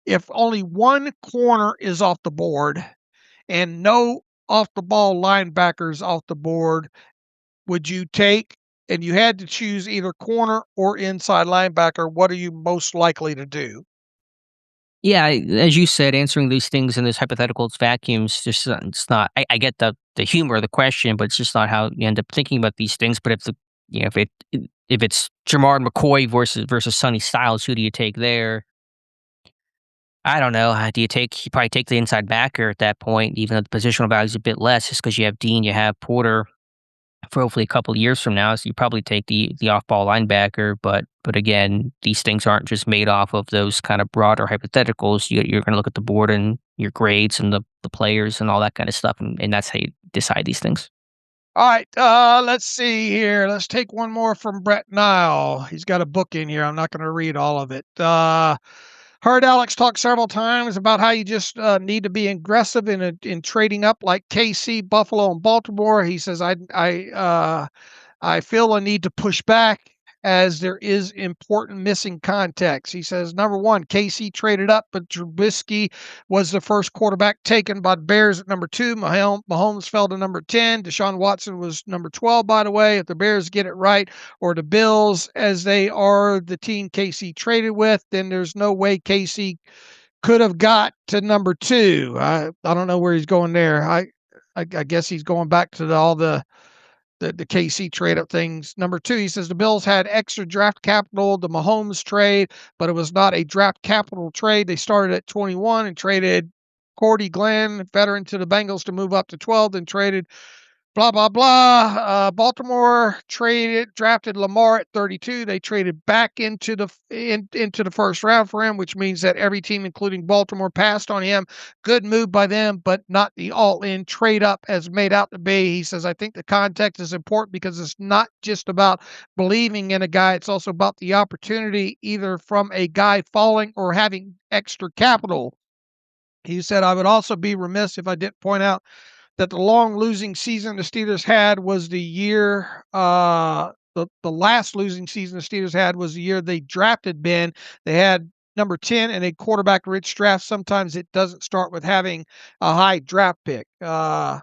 if only one corner is off the board and no off the ball linebackers off the board, would you take, and you had to choose either corner or inside linebacker, what are you most likely to do? Yeah, as you said, answering these things in this hypotheticals vacuums, just it's not. I get the humor of the question, but it's just not how you end up thinking about these things. But if it's Jamar McCoy versus Sonny Styles, who do you take there? I don't know. You probably take the inside backer at that point, even though the positional value is a bit less, just because you have Dean, you have Porter for hopefully a couple of years from now. So you probably take the off ball linebacker. But again, these things aren't just made off of those kind of broader hypotheticals. You're going to look at the board and your grades and the players and all that kind of stuff, and that's how you decide these things. All right, let's see here. Let's take one more from Brett Nile. He's got a book in here. I'm not going to read all of it. Heard Alex talk several times about how you just need to be aggressive in trading up, like KC, Buffalo, and Baltimore. He says, I feel a need to push back as there is important missing context. He says, number 1, KC traded up, but Trubisky was the first quarterback taken by the Bears at number 2. Mahomes fell to number 10. Deshaun Watson was number 12, by the way. If the Bears get it right, or the Bills, as they are the team KC traded with, then there's no way KC could have got to number 2. I don't know where he's going there. I guess he's going back to all the KC trade up things. Number 2, he says the Bills had extra draft capital, the Mahomes trade, but it was not a draft capital trade. They started at 21 and traded Cordy Glenn, veteran, to the Bengals to move up to 12, then traded blah, blah, blah. Baltimore drafted Lamar at 32. They traded back into the first round for him, which means that every team, including Baltimore, passed on him. Good move by them, but not the all-in trade up as made out to be. He says, I think the context is important because it's not just about believing in a guy. It's also about the opportunity, either from a guy falling or having extra capital. He said, I would also be remiss if I didn't point out that the long losing season the Steelers had was the year the last losing season the Steelers had was the year they drafted Ben. They had number 10 in a quarterback rich draft. Sometimes it doesn't start with having a high draft pick. All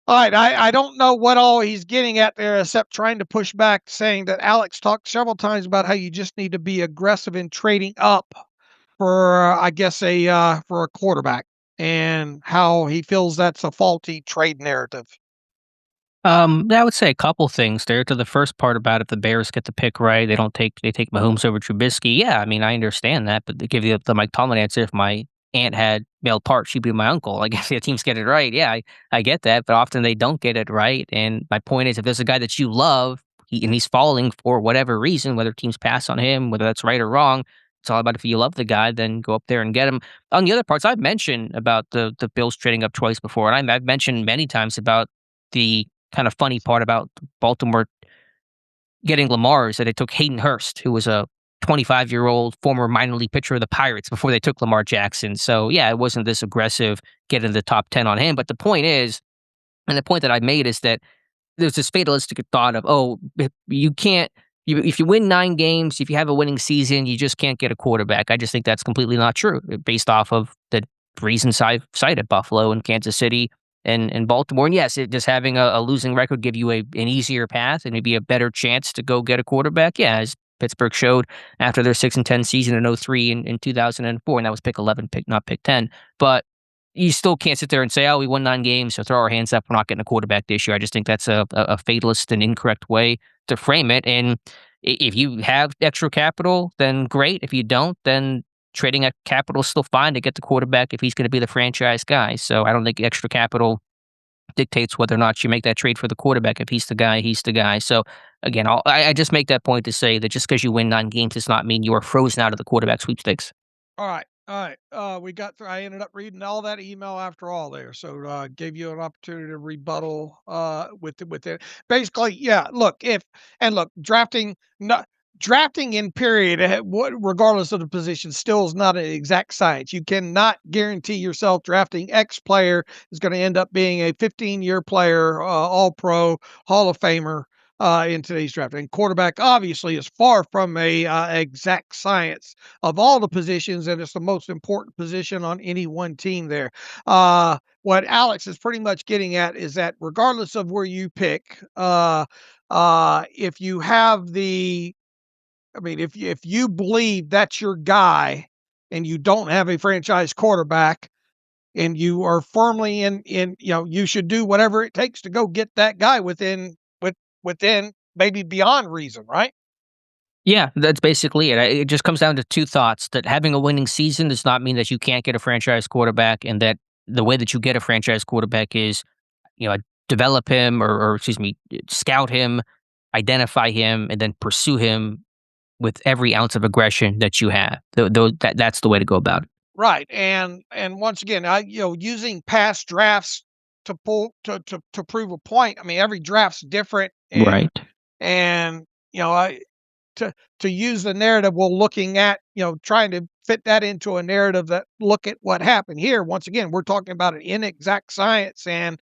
right, I don't know what all he's getting at there except trying to push back, saying that Alex talked several times about how you just need to be aggressive in trading up for, I guess, for a quarterback, and how he feels that's a faulty trade narrative. I would say a couple things there. To the first part about if the Bears get the pick right, they take Mahomes over Trubisky. Yeah, I mean I understand that, but to give you the Mike Tomlin answer, if my aunt had male parts, she'd be my uncle. I guess the teams get it right. Yeah, I get that, but often they don't get it right. And my point is, if there's a guy that you love, and he's falling for whatever reason, whether teams pass on him, whether that's right or wrong, it's all about if you love the guy, then go up there and get him. On the other parts, I've mentioned about the Bills trading up twice before, and I've mentioned many times about the kind of funny part about Baltimore getting Lamar is that it took Hayden Hurst, who was a 25-year-old former minor league pitcher of the Pirates before they took Lamar Jackson. So, yeah, it wasn't this aggressive getting the top 10 on him. But the point is, and the point that I made is that there's this fatalistic thought of, oh, you can't, if you win 9 games, if you have a winning season, you just can't get a quarterback. I just think that's completely not true based off of the reasons I've cited, Buffalo and Kansas City and Baltimore. And yes, just having a losing record give you an easier path and maybe a better chance to go get a quarterback. Yeah, as Pittsburgh showed after their 6-10 season in 03 and 2004, and that was pick 11, not pick 10. But you still can't sit there and say, oh, we won 9 games, so throw our hands up. We're not getting a quarterback this year. I just think that's a fatalist and incorrect way to frame it. And if you have extra capital, then great. If you don't, then trading at capital is still fine to get the quarterback if he's going to be the franchise guy. So I don't think extra capital dictates whether or not you make that trade for the quarterback. If he's the guy, he's the guy. So again, I just make that point to say that just because you win 9 games does not mean you are frozen out of the quarterback sweepstakes. All right. All right. We got through. I ended up reading all that email after all there, so gave you an opportunity to rebuttal with it. Basically, yeah. Look, drafting not drafting in period, regardless of the position, still is not an exact science. You cannot guarantee yourself drafting X player is going to end up being a 15-year player, All Pro, Hall of Famer. In today's draft, and quarterback obviously is far from a exact science of all the positions, and it's the most important position on any one team there. What Alex is pretty much getting at is that regardless of where you pick, if you have if you believe that's your guy and you don't have a franchise quarterback and you are firmly you should do whatever it takes to go get that guy within maybe beyond reason, right? Yeah, that's basically it. It just comes down to 2 thoughts: that having a winning season does not mean that you can't get a franchise quarterback, and that the way that you get a franchise quarterback is, develop him or excuse me, scout him, identify him, and then pursue him with every ounce of aggression that you have. That's the way to go about it. Right. And once again, using past drafts to prove a point. I mean, every draft's different, Right. and to use the narrative, we're looking at trying to fit that into a narrative that look at what happened here. Once again, we're talking about an inexact science and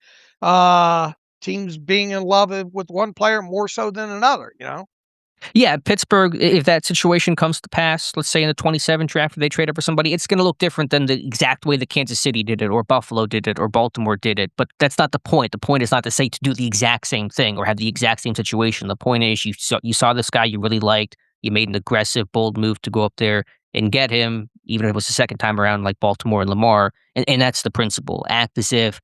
teams being in love with one player more so than another. Yeah, Pittsburgh, if that situation comes to pass, let's say in the 27 draft, if they trade up for somebody, it's going to look different than the exact way that Kansas City did it, or Buffalo did it, or Baltimore did it. But that's not the point. The point is not to say to do the exact same thing or have the exact same situation. The point is you saw this guy you really liked. You made an aggressive, bold move to go up there and get him, even if it was the second time around like Baltimore and Lamar. And that's the principle. Act as if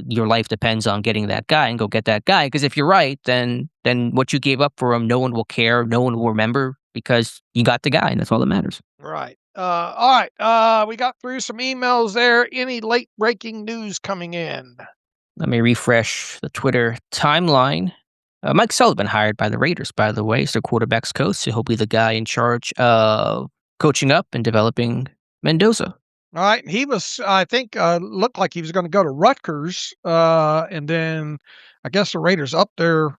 your life depends on getting that guy and go get that guy. Because if you're right, then what you gave up for him, no one will care. No one will remember because you got the guy, and that's all that matters. Right. All right. We got through some emails there. Any late breaking news coming in? Let me refresh the Twitter timeline. Mike Sullivan hired by the Raiders, by the way, as their quarterback's coach. So he'll be the guy in charge of coaching up and developing Mendoza. All right. He was, I think, looked like he was going to go to Rutgers, and then I guess the Raiders up their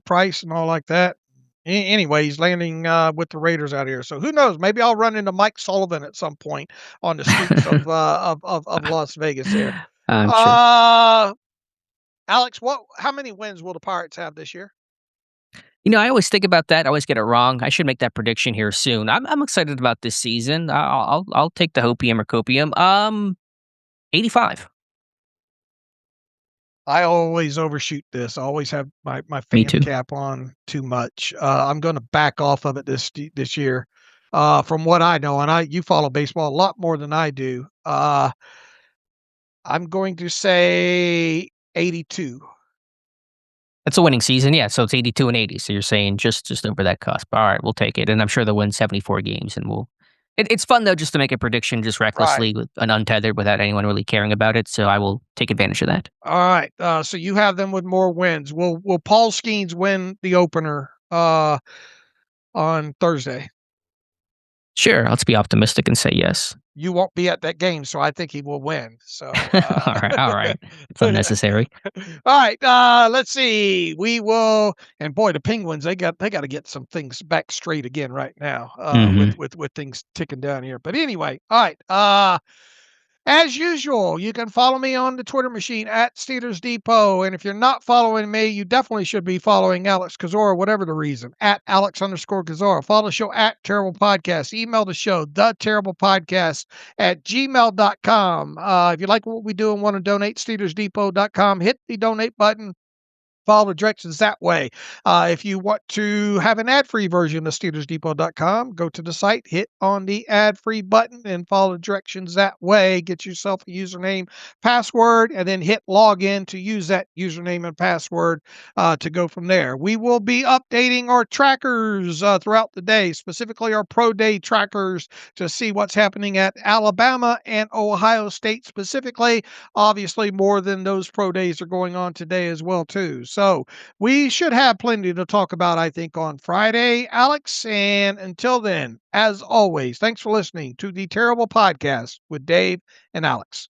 price and all like that. Anyway, he's landing with the Raiders out here. So who knows? Maybe I'll run into Mike Sullivan at some point on the streets of Las Vegas here. I'm sure. Alex, how many wins will the Pirates have this year? I always think about that. I always get it wrong. I should make that prediction here soon. I'm excited about this season. I'll take the hopium or copium. 85. I always overshoot this. I always have my Me fan too. cap on too much. I'm going to back off of it this year. From what I know, and you follow baseball a lot more than I do. I'm going to say 82. It's a winning season, yeah. So it's 82 and 80. So you're saying just over that cusp. All right, we'll take it, and I'm sure they'll win 74 games, and we'll. It's fun though, just to make a prediction, just Right. recklessly with an untethered, without anyone really caring about it. So I will take advantage of that. All right. So you have them with more wins. Will Paul Skeens win the opener on Thursday? Sure, let's be optimistic and say yes. You won't be at that game, so I think he will win. So, All right. It's unnecessary. all right. Let's see. We will, and boy, the Penguins they got to get some things back straight again right now. Mhm. With things ticking down here. But anyway, all right. As usual, you can follow me on the Twitter machine at Steelers Depot. And if you're not following me, you definitely should be following Alex Kozora, whatever the reason, at Alex_Kozora. Follow the show at Terrible Podcast. Email the show, theterriblepodcast at gmail.com. If you like what we do and want to donate, SteelersDepot.com. Hit the donate button. Follow the directions that way. If you want to have an ad-free version of SteelersDepot.com, go to the site, hit on the ad-free button, and follow the directions that way. Get yourself a username, password, and then hit login to use that username and password to go from there. We will be updating our trackers throughout the day, specifically our Pro Day trackers, to see what's happening at Alabama and Ohio State specifically. Obviously, more than those Pro Days are going on today as well, too. So we should have plenty to talk about, I think, on Friday, Alex. And until then, as always, thanks for listening to the Terrible Podcast with Dave and Alex.